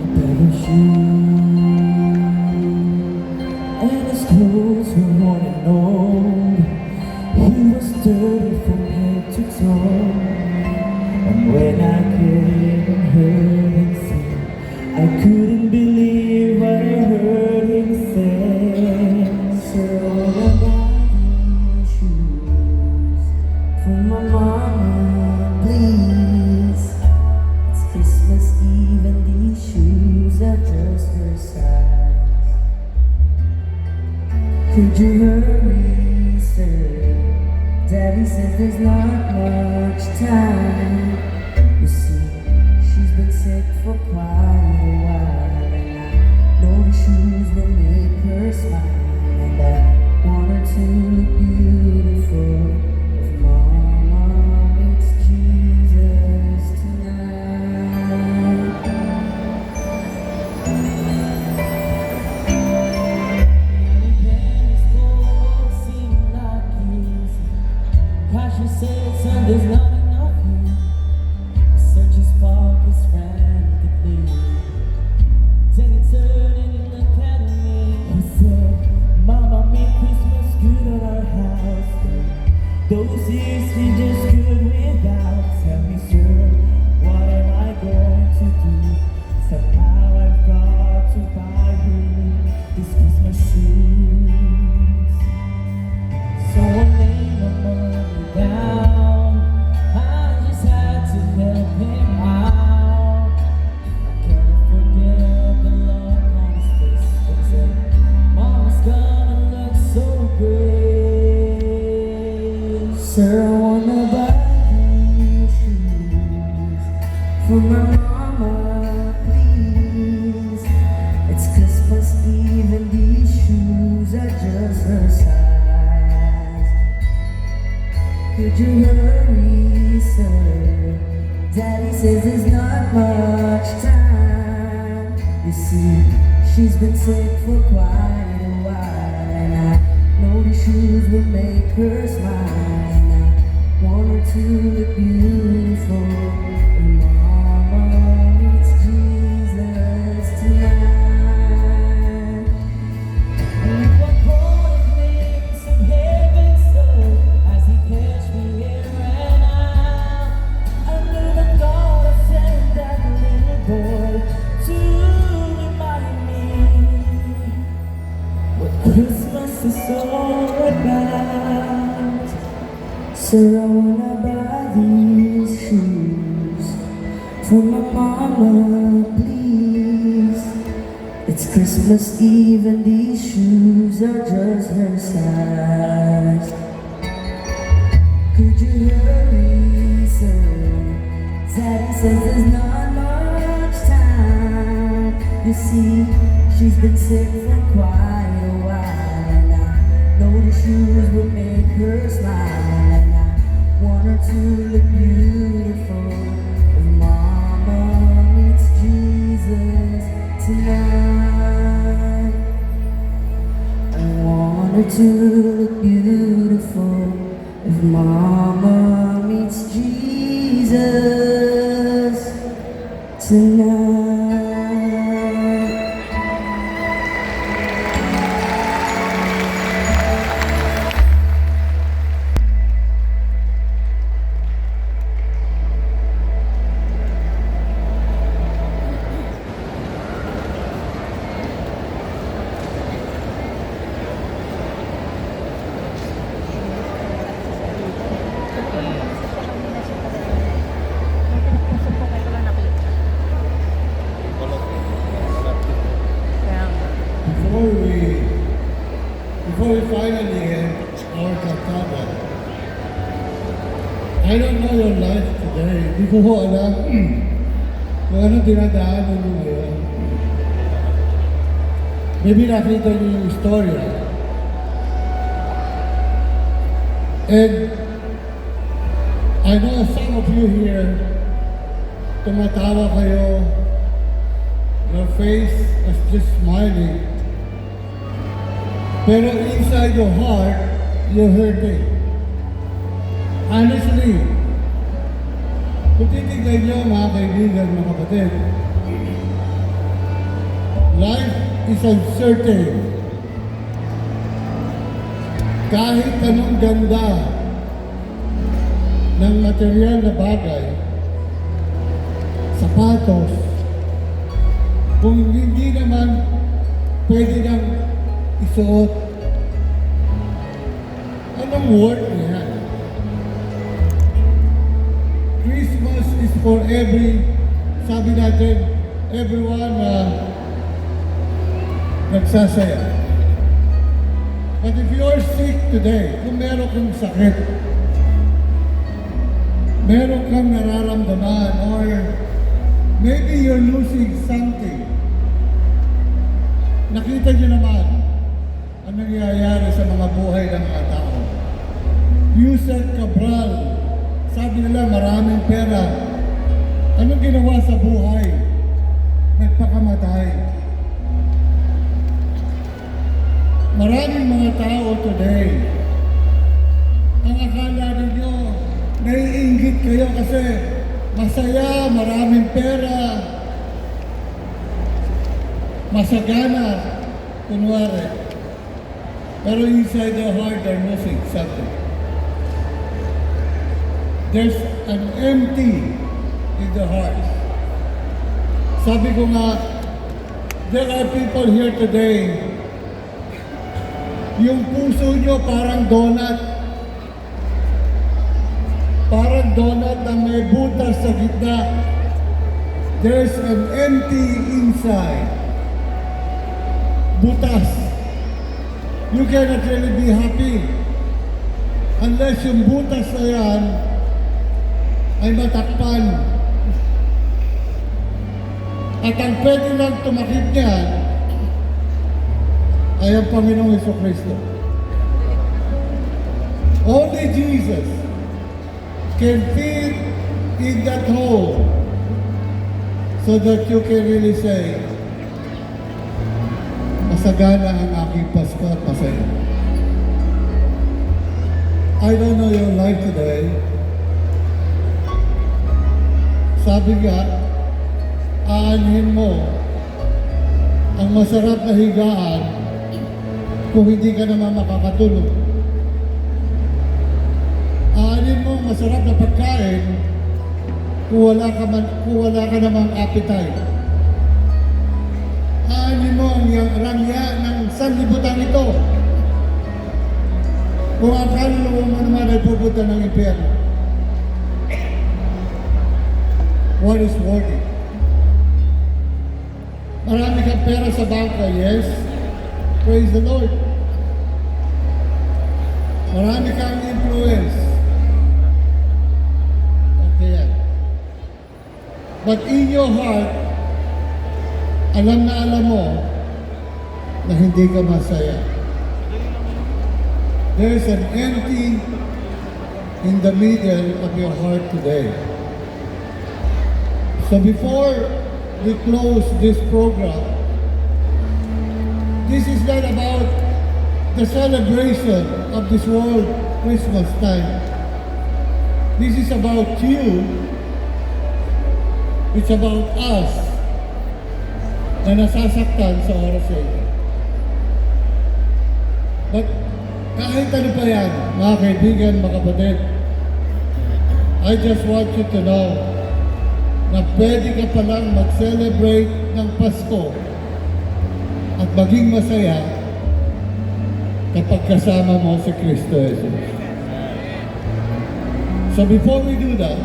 a pair of shoes. And his clothes were worn and old. He was dirty from head to toe. And when I came and heard him sing, I couldn't believe what I heard him say. So I got new shoes from my mama, please. It's Christmas Eve and these shoes are just her size. Could you hurry, sir? Daddy says there's not much time. You see, she's been sick for quite a while, and I know the shoes will make her smile, and I want her to look beautiful. If Mama meets Jesus tonight. she says, and there's not enough here. The search is focused frantically. Then he turned and he looked at me. He said, Mama made Christmas good at our house. Those years we just could without. Tell me, sir, what am I going to do? Somehow I've got to buy her this Christmas shoes. So I laid my money down. I just had to help him out. I can't forget the look on his face when he said, Mama's gonna look so great. Sir, I wanna buy you shoes for my mama, please. It's Christmas Eve and these shoes are just her size. Could you hurry, sir? Daddy says there's not much time. You see, she's been sick for quite a while, and I know the shoes will make her smile. And I want her to look beautiful when Mama meets Jesus tonight. And if I call a glimpse of heaven's soul as he catch me here and now, I never thought I'd send that little boy to remind me what Christmas is all about. Sir, I wanna buy these shoes for my mama, please. It's Christmas Eve and these shoes are just her size. Could you hurry, sir? Daddy says there's not much time. You see, she's been sick for quite a while, and I know the shoes will make her smile, and I want her to look beautiful if Mama meets Jesus tonight. I want her to look beautiful if Mama meets Jesus tonight. Before we finally end our cantata, I don't know your life today. Di ko ho alam kung anong dinadaanan mo ngayon. Maybe nakita niyo yung istorya. And I know some of you here, tumatawa kayo, your face is just smiling. Pero inside your heart, you're hurting. Honestly, kung titignan nyo mga kaibigan, mga kapatid, life is uncertain. Kahit anong ganda ng material na bagay, sapatos, kung hindi naman pwede nang isuot, anong worth niya? Christmas is for sabi natin, everyone nagsasaya. But if you're sick today, kung meron kang sakit, meron kang nararamdaman, or maybe you're losing something, nakita niyo naman ang nangyayari sa mga buhay ng mga tao. Yusef Cabral, sabi nila maraming pera. Anong ginawa sa buhay? Nagpakamatay. Maraming mga tao today, ang akala ninyo kayo kasi masaya, maraming pera, masagana, kunwari. Pero inside their heart, they're missing something. There's an empty in the heart. Sabi ko nga, there are people here today, yung puso nyo parang donut. Parang donut na may butas sa gitna. There's an empty inside. Butas. You cannot really be happy unless yung butas na yan ay matakpan. At ang pwede lang tumakip niyan ay ang Panginoong Jesucristo. Only Jesus can fit in that hole so that you can really say, masagana ang aking Pasko at masaya. I don't know your life today. Sabi nga, aanhin mo ang masarap na higaan kung hindi ka naman makakatulog. Aanhin mo ang masarap na pagkain kung wala ka namang appetite. Aanhin mo ang rangya ng sanlibutan ito kung ang kaluluwa mo naman ay pupunta ng impyerno. What is worth it? Marami kang pera sa bangko, yes? Praise the Lord. Marami kang influence. Okay yan. But in your heart, alam na alam mo na hindi ka masaya. There's an empty in the middle of your heart today. So before we close this program, this is not about the celebration of this world Christmas time. This is about you. It's about us na nasasaktan sa oras na ito. But kahit ano pa yan, mga kaibigan, mga kapatid, I just want you to know na pwede ka palang mag-celebrate ng Pasko at maging masaya kapag kasama mo si Kristo Jesus. So before we do that,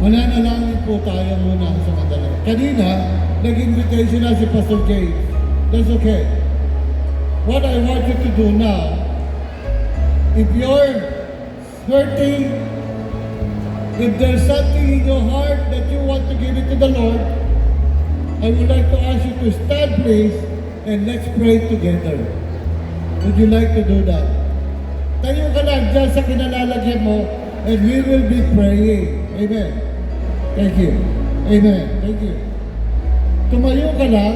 mananalangin po tayo muna sa madali. Kanina, nag-invitation na si Pastor James. That's okay. What I want you to do now, if you're hurting, if there's something in your heart that you want to give it to the Lord, I would like to ask you to stand, please, and let's pray together. Would you like to do that? Tayo ka lang dyan sa kinalalagyan mo, and we will be praying. Amen. Thank you. Amen. Thank you. Tumayo ka lang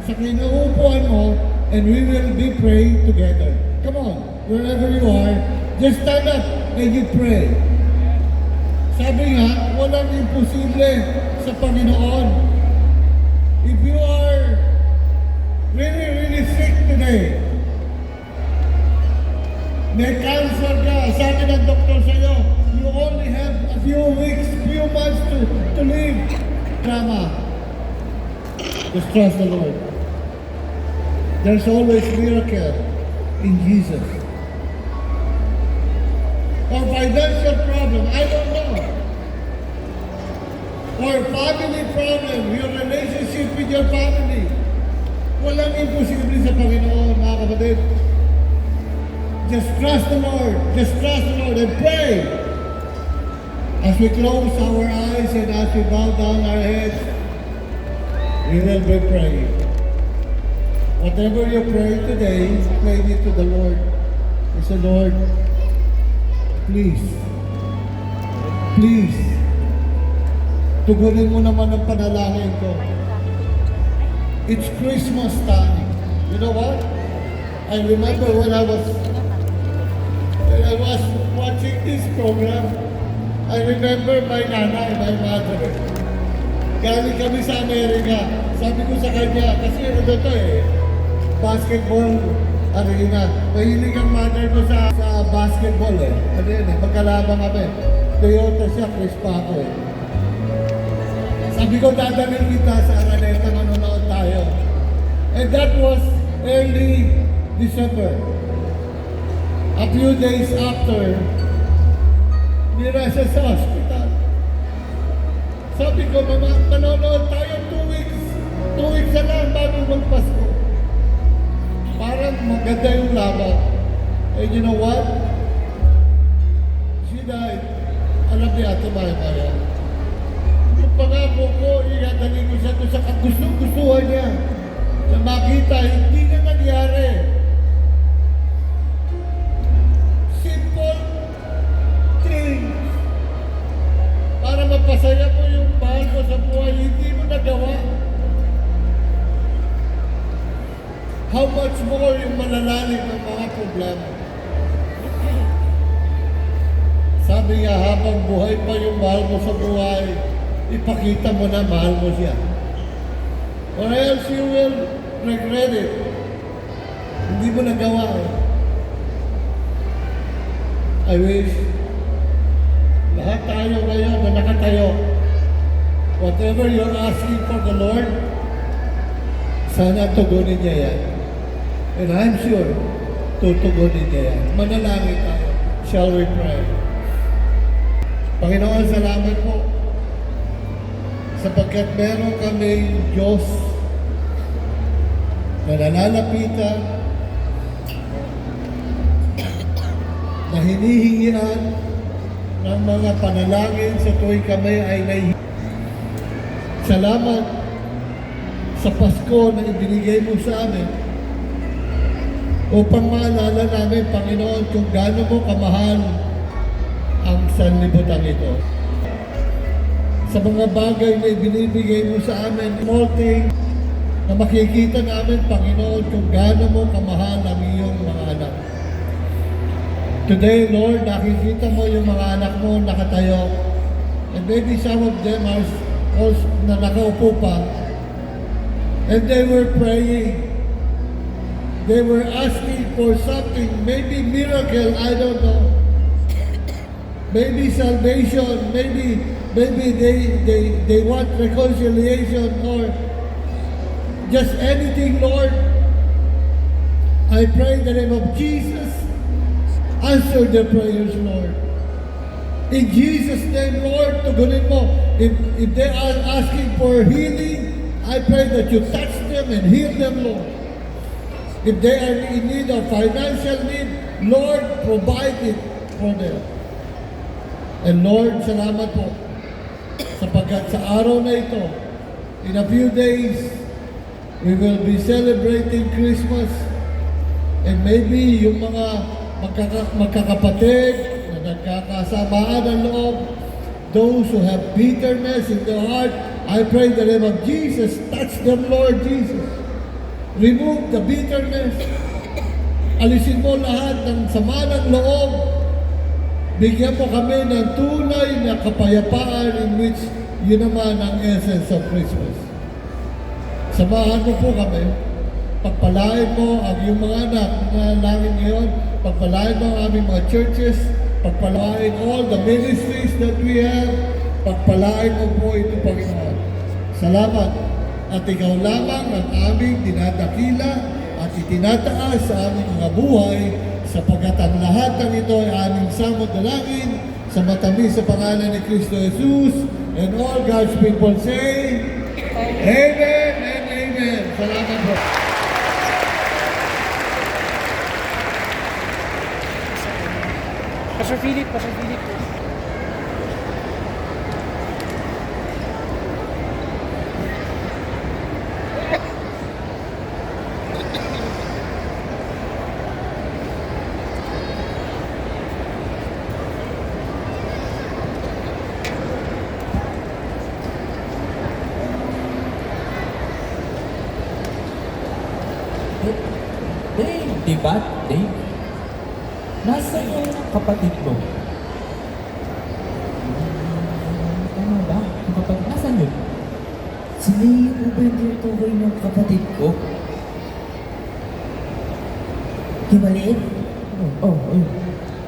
sa kinaupuan mo, and we will be praying together. Come on, wherever you are, just stand up and you pray. Sabi nga, walang imposible sa Panginoon. If you are really, really sick today, may cancer ka, sabi ng doktor sa'yo, you only have a few weeks, few months to live. Drama. Just trust the Lord. There's always miracle in Jesus. Or financial problem, I don't know. Or family problem, your relationship with your family. Walang imposible sa Panginoon, mga kapatid. Just trust the Lord. Just trust the Lord and pray. As we close our eyes and as we bow down our heads, we will be praying. Whatever you pray today, pray it to the Lord. Say, Lord, please, tugunin mo naman ang panalangin ko. It's Christmas time. You know what? I remember when I was watching this program, I remember my nanay, my mother. Galing kami sa Amerika. Sabi ko sa kanya, kasi ano to basketball arena. Mahilig ang mother ko sa basketball Ano yun magkalabang kami. Toyota siya, Chris Paco Sabi ko, dadalhin kita sa Araneta, manonood tayo. And that was early December. A few days after, nira siya sa hospital. Sabi ko, mama, manonood tayo 2 weeks. 2 weeks na lang bago magpasko. Parang maganda yung laban. And you know what? She died. Alam ni Ate Maya. Yung pangako ko, iadali ko siya doon sa kagusto-gustuhan niya. Na makita, hindi na nangyari. Simple things. Para mapasaya mo yung mahal mo sa buhay, hindi mo nagawa. How much more yung malalalim ng mga problema. Sabi nga, habang buhay pa yung mahal mo sa buhay, ipakita mo na mahal mo siya. Or else you will regret it. Hindi mo nagawa I wish lahat tayo ngayon na nakatayo, whatever you're asking for the Lord, sana tugunin niya yan. And I'm sure, tutugunin niya yan. Manalangin tayo. Shall we pray? Panginoon, salamat po sapagkat meron kami Diyos na nalalapitan, na hinihingian ng mga panalangin sa tuwing kami ay nahihingi. Salamat sa Pasko na ibinigay mo sa amin upang maalala namin, Panginoon, kung gaano mo kamahal ang sanlibutan ito. Sa mga bagay na ibinibigay mo sa amin, small thing na makikita namin, Panginoon, kung gaano mo kamahal ang iyong mga anak. Today, Lord, nakikita mo yung mga anak mo nakatayo. And maybe some of them are also na nakaupo pa. And they were praying. They were asking for something, maybe miracle, I don't know. Maybe salvation, maybe they want reconciliation or just anything, Lord. I pray in the name of Jesus, answer their prayers, Lord. In Jesus' name, Lord, tugunin mo. If they are asking for healing, I pray that you touch them and heal them, Lord. If they are in need of financial need, Lord, provide it for them. And Lord, salamat po sapagkat sa araw na ito, in a few days, we will be celebrating Christmas. And maybe yung mga magkakapatid na nagkakasamaan ng loob, those who have bitterness in their heart, I pray in the name of Jesus, touch them, Lord Jesus. Remove the bitterness. Alisin mo lahat ng sama ng loob. Bigyan mo kami ng tunay na kapayapaan in which yun naman ang essence of Christmas. Samahan mo po kami. Pagpalain mo ang iyong mga anak na langit ngayon. Pagpalain mo ang aming mga churches. Pagpalain all the ministries that we have. Pagpalain mo po ito, Panginoon. Salamat. At ikaw lamang ang aming dinadakila at itinataas sa aming mga buhay sapagkat ang lahat ng ito ay aming samot dalangin sa matamis sa pangalan ni Kristo Jesus. And all God's people say, Amen and Amen. Salamat po. Pastor Philip. Dave, di ba? Dave? Nasa yung kapatid mo. Tama ba? Yung kapatid, nasan yun? Si Leo po ba yung tinutukoy ng kapatid ko? Yung maliit? Oh, ayun.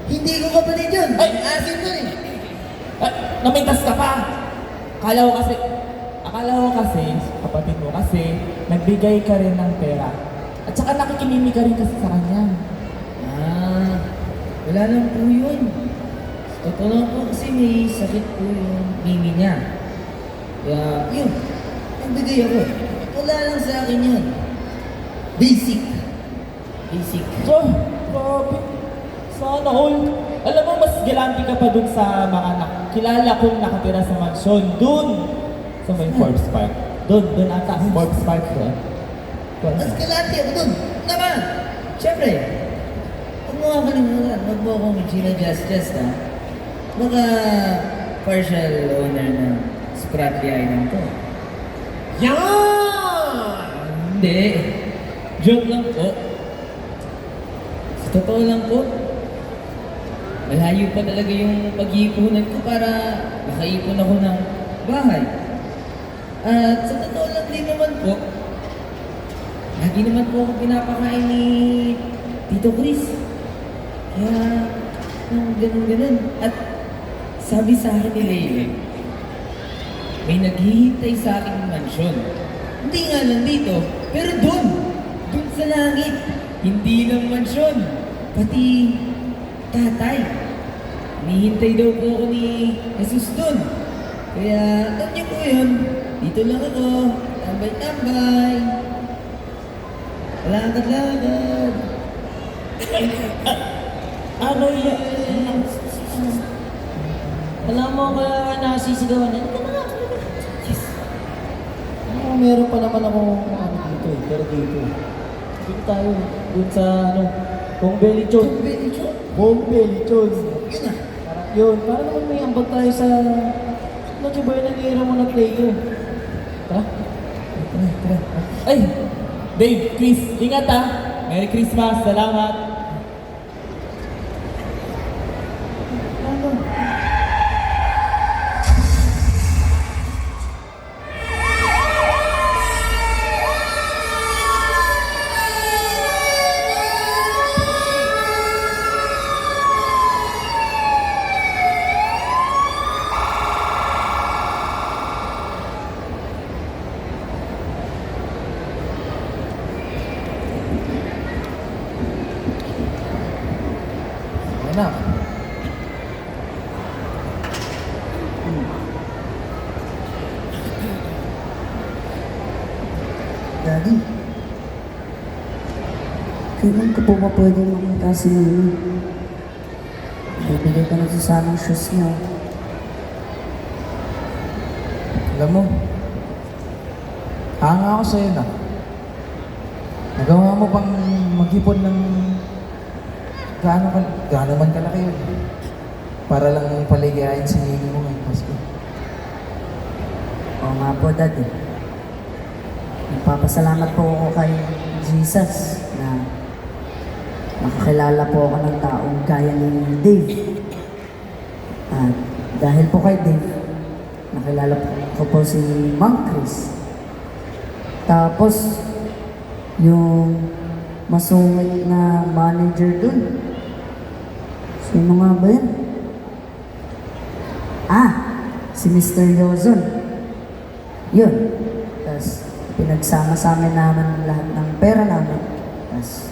Hindi ko kapatid yun! Ay! Asin ko eh! Namintas ka pa! Akala ko kasi, kapatid mo kasi, nagbigay ka rin ng pera. At saka nakikimimi ka rin kasi sa kanya. Ah, wala lang po yun. Sa totoo lang po kasi may sakit po yung mimi niya. Kaya, yun. Nagbigay ako. Wala lang sa akin yun. Basic. So, grabe. Sana all. Alam mo, mas galante ka pa dun sa mga kilala kong nakatira sa mansyon. Dun! Sa may Forbes Park. Dun ata. Forbes Park doon. Mas kalati ako dun. Naman! Siyempre, huwag mo kakalimutan. Huwag mo akong ginadjust ha. Baka partial owner ng Spratly Island to. Hindi. Joke lang po. Sa totoo lang po, malayo pa talaga yung pag-iipunan ko para makaipon ako ng bahay. At sa totoo lang din naman po, lagi naman po ako pinapakain ni Tito Chris. Kaya, ganun. At sabi sa akin ni Leo, may naghihintay sa aking mansyon. Hindi nga lang dito, pero dun sa langit. Hindi lang mansyon, pati tatay. Hinihintay daw po ako ni Jesus dun. Kaya, alam niyo po yun, dito lang ako, tambay-tambay. Lakad-lakad. Ano yan? Alam mo kaya nasisigawan na. Meron pa naman ako dito eh, pero dito. Dito tayo, dun sa Kong Belichon. Kong Belichon. Yun, para naman may ambag tayo sa Noche Buena ni Ramon at Leo. Tara. Ay! Dave, Chris, ingat ha! Merry Christmas, salamat! Anak. Daddy, kailan ko po ba pwede makita si Mimi? Bibigay ka na sa sanang shoes niya. Alam mo, hanga ako sa'yo na. Nagawa mo pang mag-ipon ng gaano man kalaki yun. Para lang paligayahin si Mimi mo ngayong Pasko. Oo nga po, Daddy. Nagpapasalamat po ako kay Jesus na nakakilala po ako ng taong gaya ni Dave. At dahil po kay Dave, nakilala ko po si Mang Chris. Tapos, yung masungit na manager dun. Sino nga ba yan? Si Mr. Yozon. Yun. Tapos, pinagsama-sama namin lahat ng pera namin. Tapos,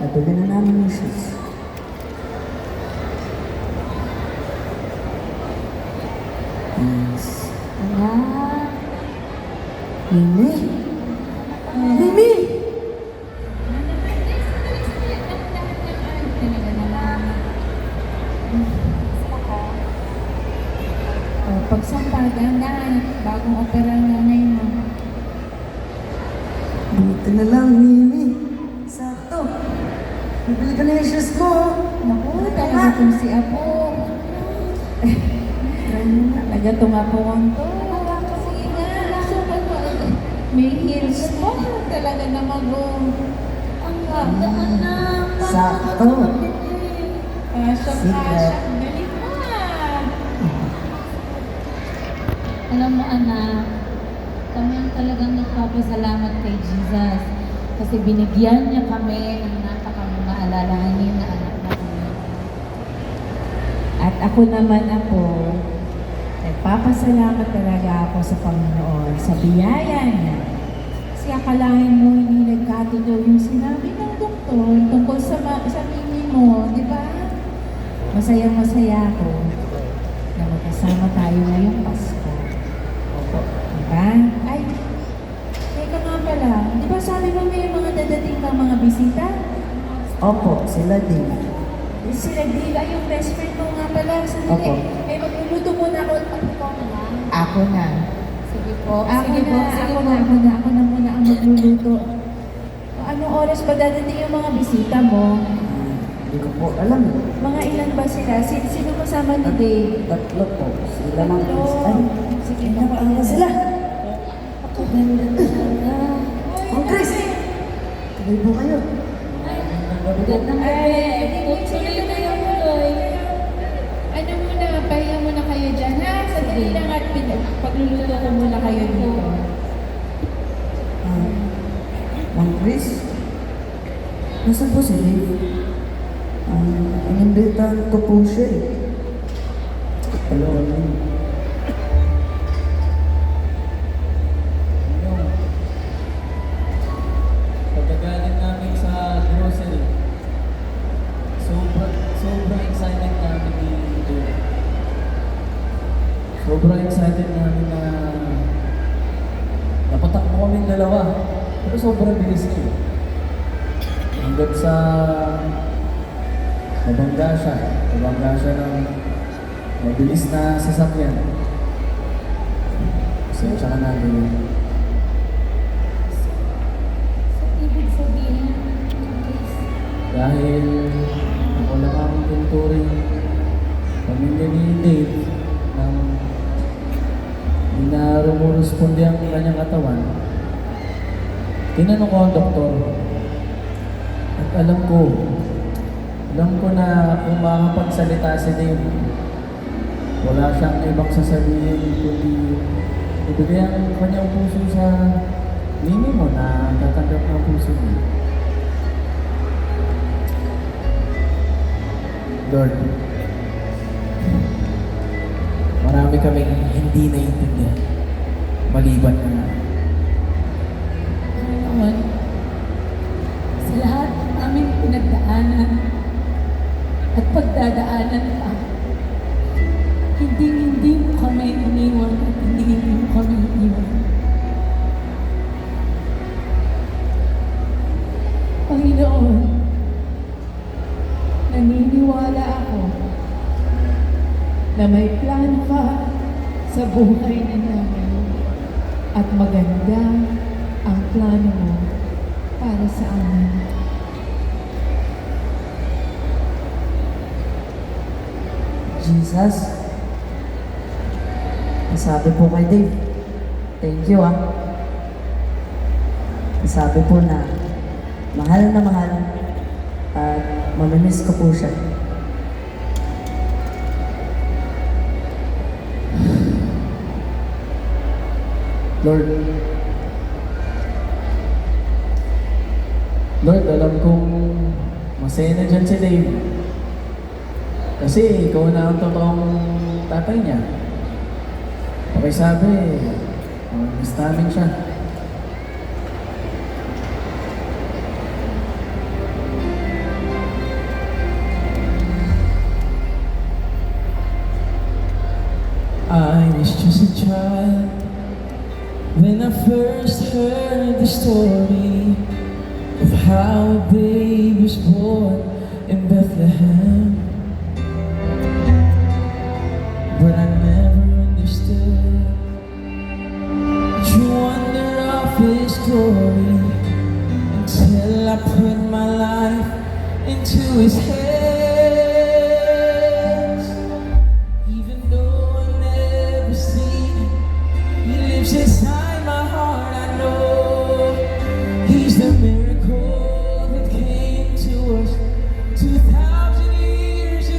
nabili na namin yung shoes. Yes. Mimi? Mimi! Pagsampa, dahan-dahan, bagong opera ng nanay mo. Buti na lang, Mimi. Sakto. Bibili ka na yung shoes mo. Naku, talaga itong si Apo. Talaga itong Apo kong to. Sige nga, sukat mo. May heels po. Talaga na ang ganda na. Sakto. Kasya. Galing mo Alam mo anak, kami ang talagang nagpapasalamat kay Jesus. Kasi binigyan niya kami ng mga alalahanin na anak na kami. At ako naman nagpapasalamat talaga ako sa Panginoon sa biyaya niya. Kasi akalain mo hindi nagkatotoo yung sinabi ng doktor tungkol sa mimi mo, di ba? Masayang-masaya ako na magkasama tayo ngayong Pasko. Opo. Di ba? Ay, teka nga pala. Di ba sabi mo may mga dadating kang mga bisita? Opo, sila din. Sila Dila, yung best friend mo nga pala. Sandali. Opo. Eh, magluluto muna ako. Ako na. Sige po. Ako na muna ang magluluto. Anong oras pa dadating yung mga bisita mo? Hindi ko po alam. Mga ilan ba sila? Sino kasama ni Dave? Tatlo po. Sila mga Chris. Ay, Sige, napakala sila. Ang Chris! Tuloy po kayo. Tuloy na yung tuloy. Ano muna, pahinga muna kayo dyan, ha? Sandali lang at pagluluto ko muna kayo dito. Mang Chris? Nasaan po si Dave? Inimbitahan ko po siya eh. Hello, Pagkagaling namin sa grocery, sobrang excited namin dito. Sobrang excited namin na napatakbo kaming dalawa. Pero sobrang bilis niya. Hanggang sa mabangga siya ng mabilis na sasakyan. Pasensya ka na, Dave. Ibig sabihin, Dahil ako lang ang pinturing pamilya ni Dave nang hindi na rumuresponde ang kanyang katawan. Tinanong ko ang doktor at alam ko na kung makakapagsalita si Dave, wala siyang ibang sasabihin kundi ibigay ang kanyang puso sa mimi mo na tatanggap ng puso niya. Lord, marami kaming hindi naiintindihan maliban na Panginoon, sa lahat ng aming pinagdaanan at pagdadaanan pa, hindi mo kami iniwan at hindi mo kami iniwan. Panginoon, naniniwala ako na may plano ka sa buhay na namin at maganda ang plano mo para sa amin. Jesus, nasabi po kay Dave, thank you nasabi po na mahal at mamimiss ko po siya. Lord, alam kong masaya na dyan si Dave. Kasi ikaw na ang totoong tatay niya. Pakisabi, miss namin siya. I was just a child when I first heard the story of how a babe was born in Bethlehem. But I never understood the wonder of His glory until I put my life into His hands. Even though I never see Him, He lives inside my heart. I know He's the miracle that came to us 2,000 years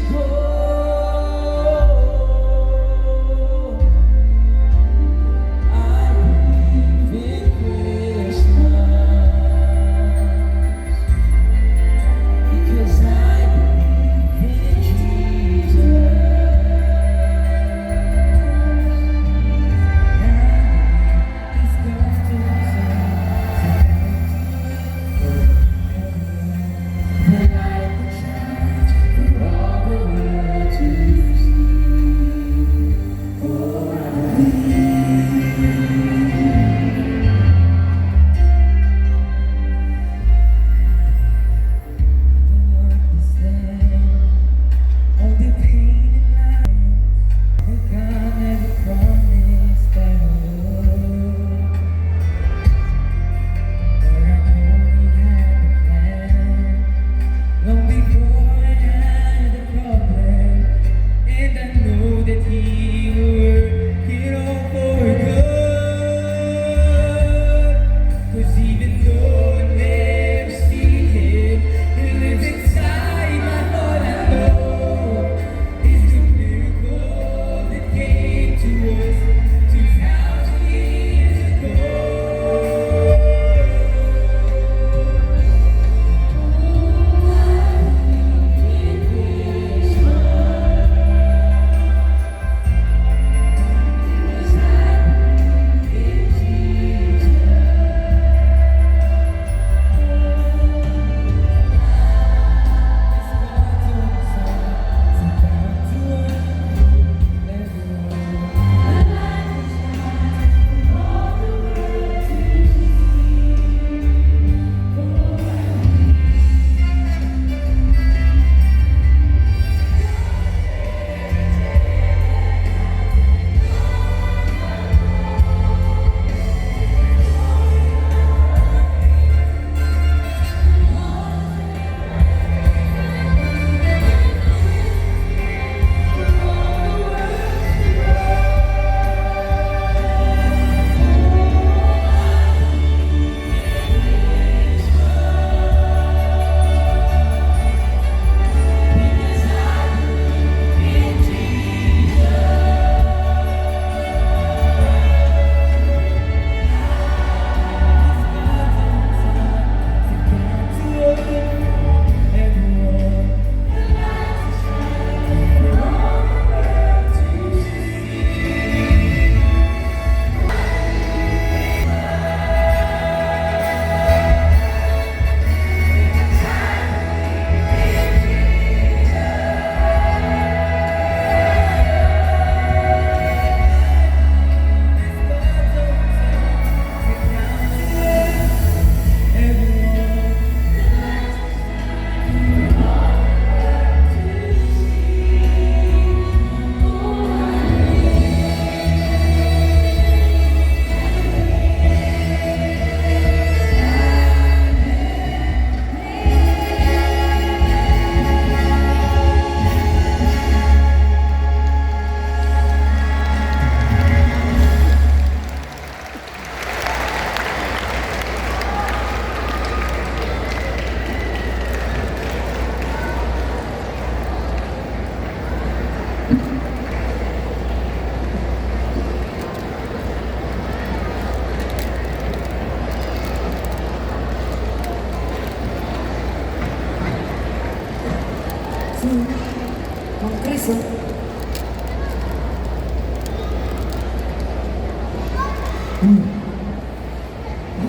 Chris, oh.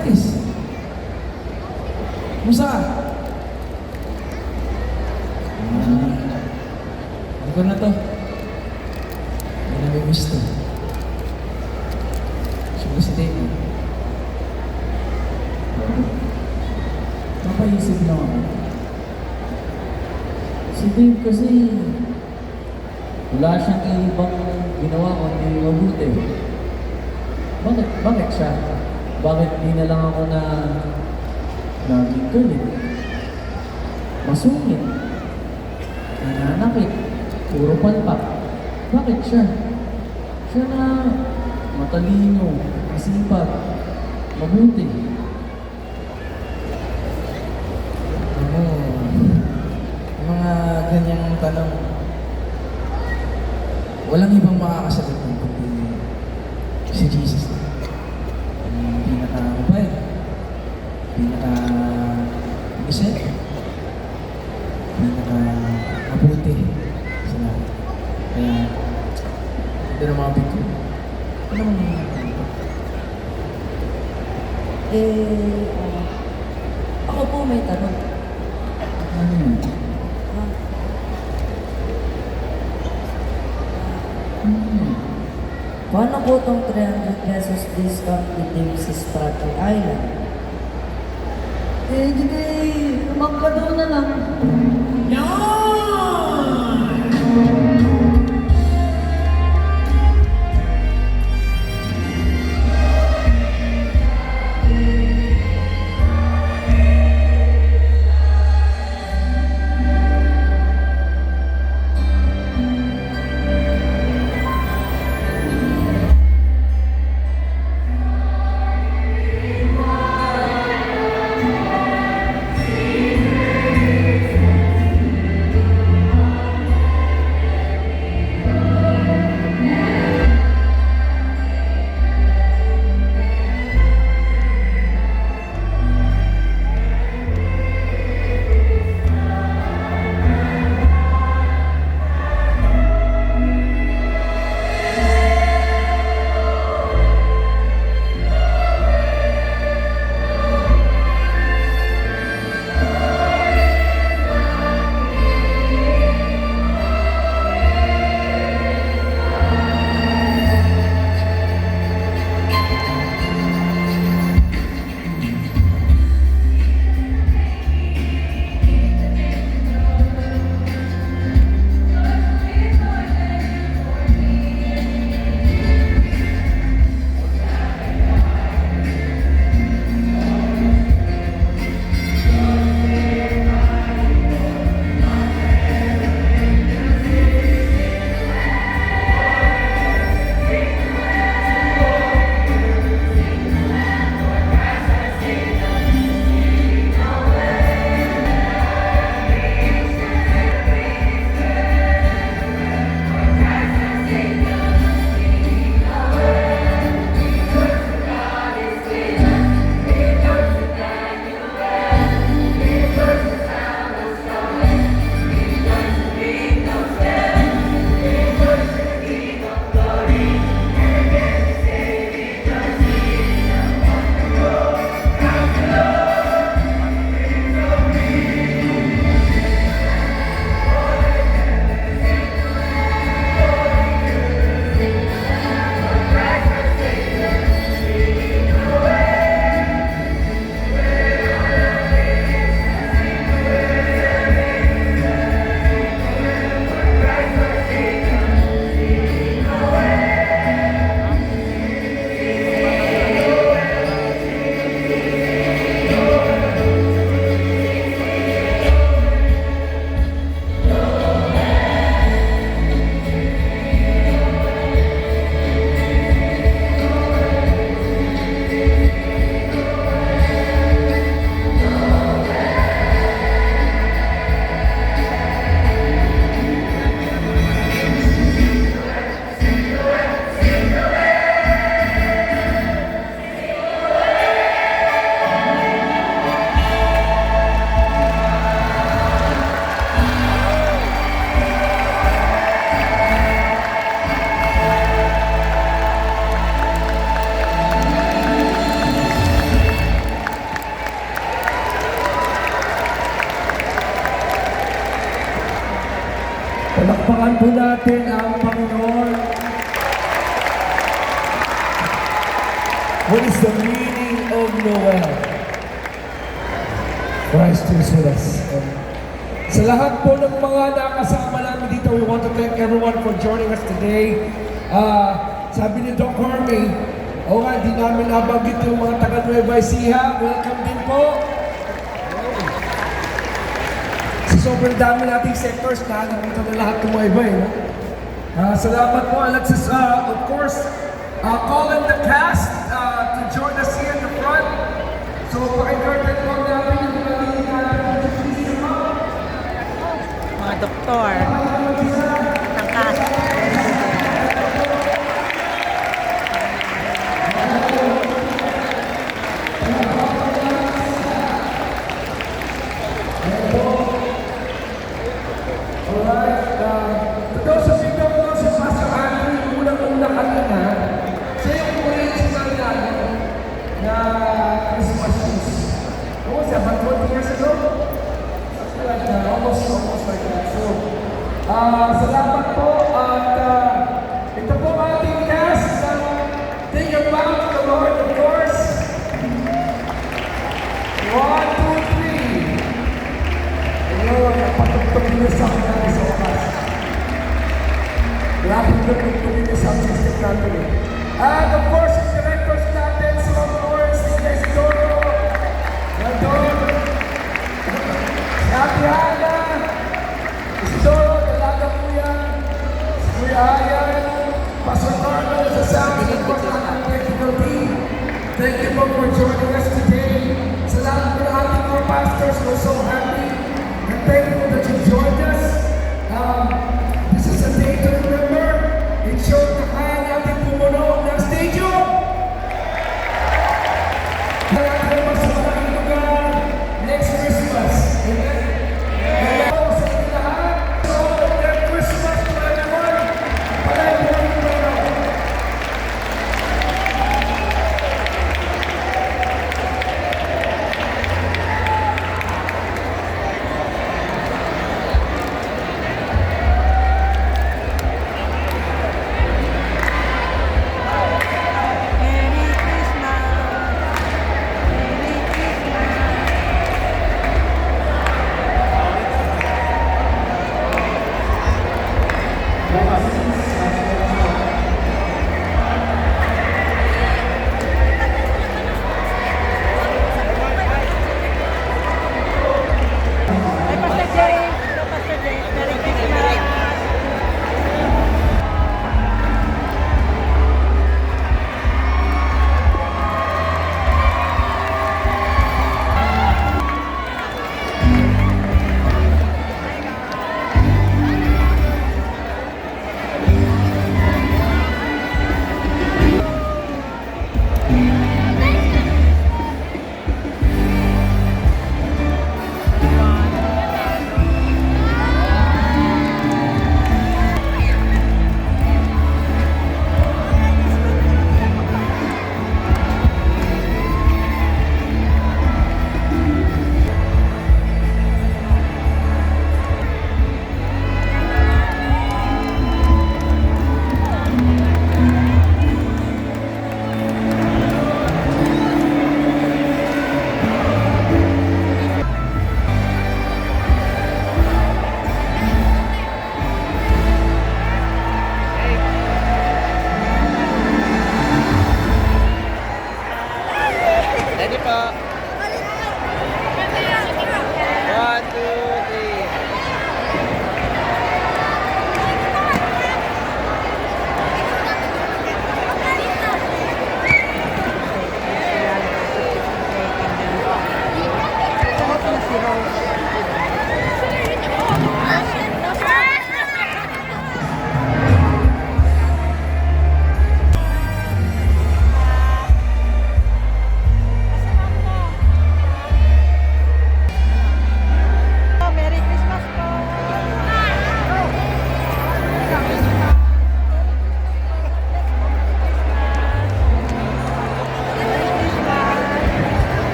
Chris. Musa? Ano ko na to? May namimiss to. Siya si Dave. Napaisip na ako. Si Dave kasi wala siyang ibang ginawa kundi mabuti. Bakit siya? Bakit di na lang ako na naging kulit? Masungit. Nananakit. Puro palpak. Bakit siya? Siya na matalino, masipag, mabuti. Mga ganyang tanong, walang ibang makakasagot ng kundi si Jesus. Ang pinaka-mabait, pinaka-isip, pinaka-mabuti sa lahat. Kaya, ito na mga bito. Ano naman yung mga bito? Ako po may tanong. Ano yun? Paano po itong 300 pesos discount with Davis Prater Island? Hindi, magkano na lang. natin ang Panginoon. What is the meaning of Noel? Christ is with us. Sa lahat po ng mga nakasama namin dito, we want to thank everyone for joining us today. Sabi ni Doc Harvey, di namin nabanggit yung mga taga Nueva Ecija. Welcome din po. Sa sobrang dami nating sectors na nakita na lahat ng mga iba. Salamat po. And let's of course, call in the cast to join us here in the front. So, pakicurtain po natin yung mga mga doktor, ng cast. Alright, for those of you who don't know, si Pastor Andrew, yung unang-una kanina, siya yung original natin na Christmas Feast. What was that, about 20 years ago? Something like that, almost like that. So, salamat po at ito po ang ating cast. Think about the Lord, of course. 1, 2, 3. Ayun, napatugtog niyo sa akin natin sa oras. Grabe patugtog niyo sa akin system natin eh. And of course, yung directors natin, so of course, si Isidoro, Nandon, si Ate Hana, Isidoro, dalaga po yan, si Kuya Ayan, Pastor Carlo, sa Sami, of course, ang ating technical team. Thank you po for joining us today. Sa lahat po ng ating mga pastors, we're so happy and thankful that you joined us. This is a day to remember. It showed na kaya natin pumuno ng stadium. Kaya tayo mas sa maraming lugar next Christmas. Amen? Hello sa ating lahat. So, Merry Christmas to everyone. Palay po ang Panginoon. Bukas,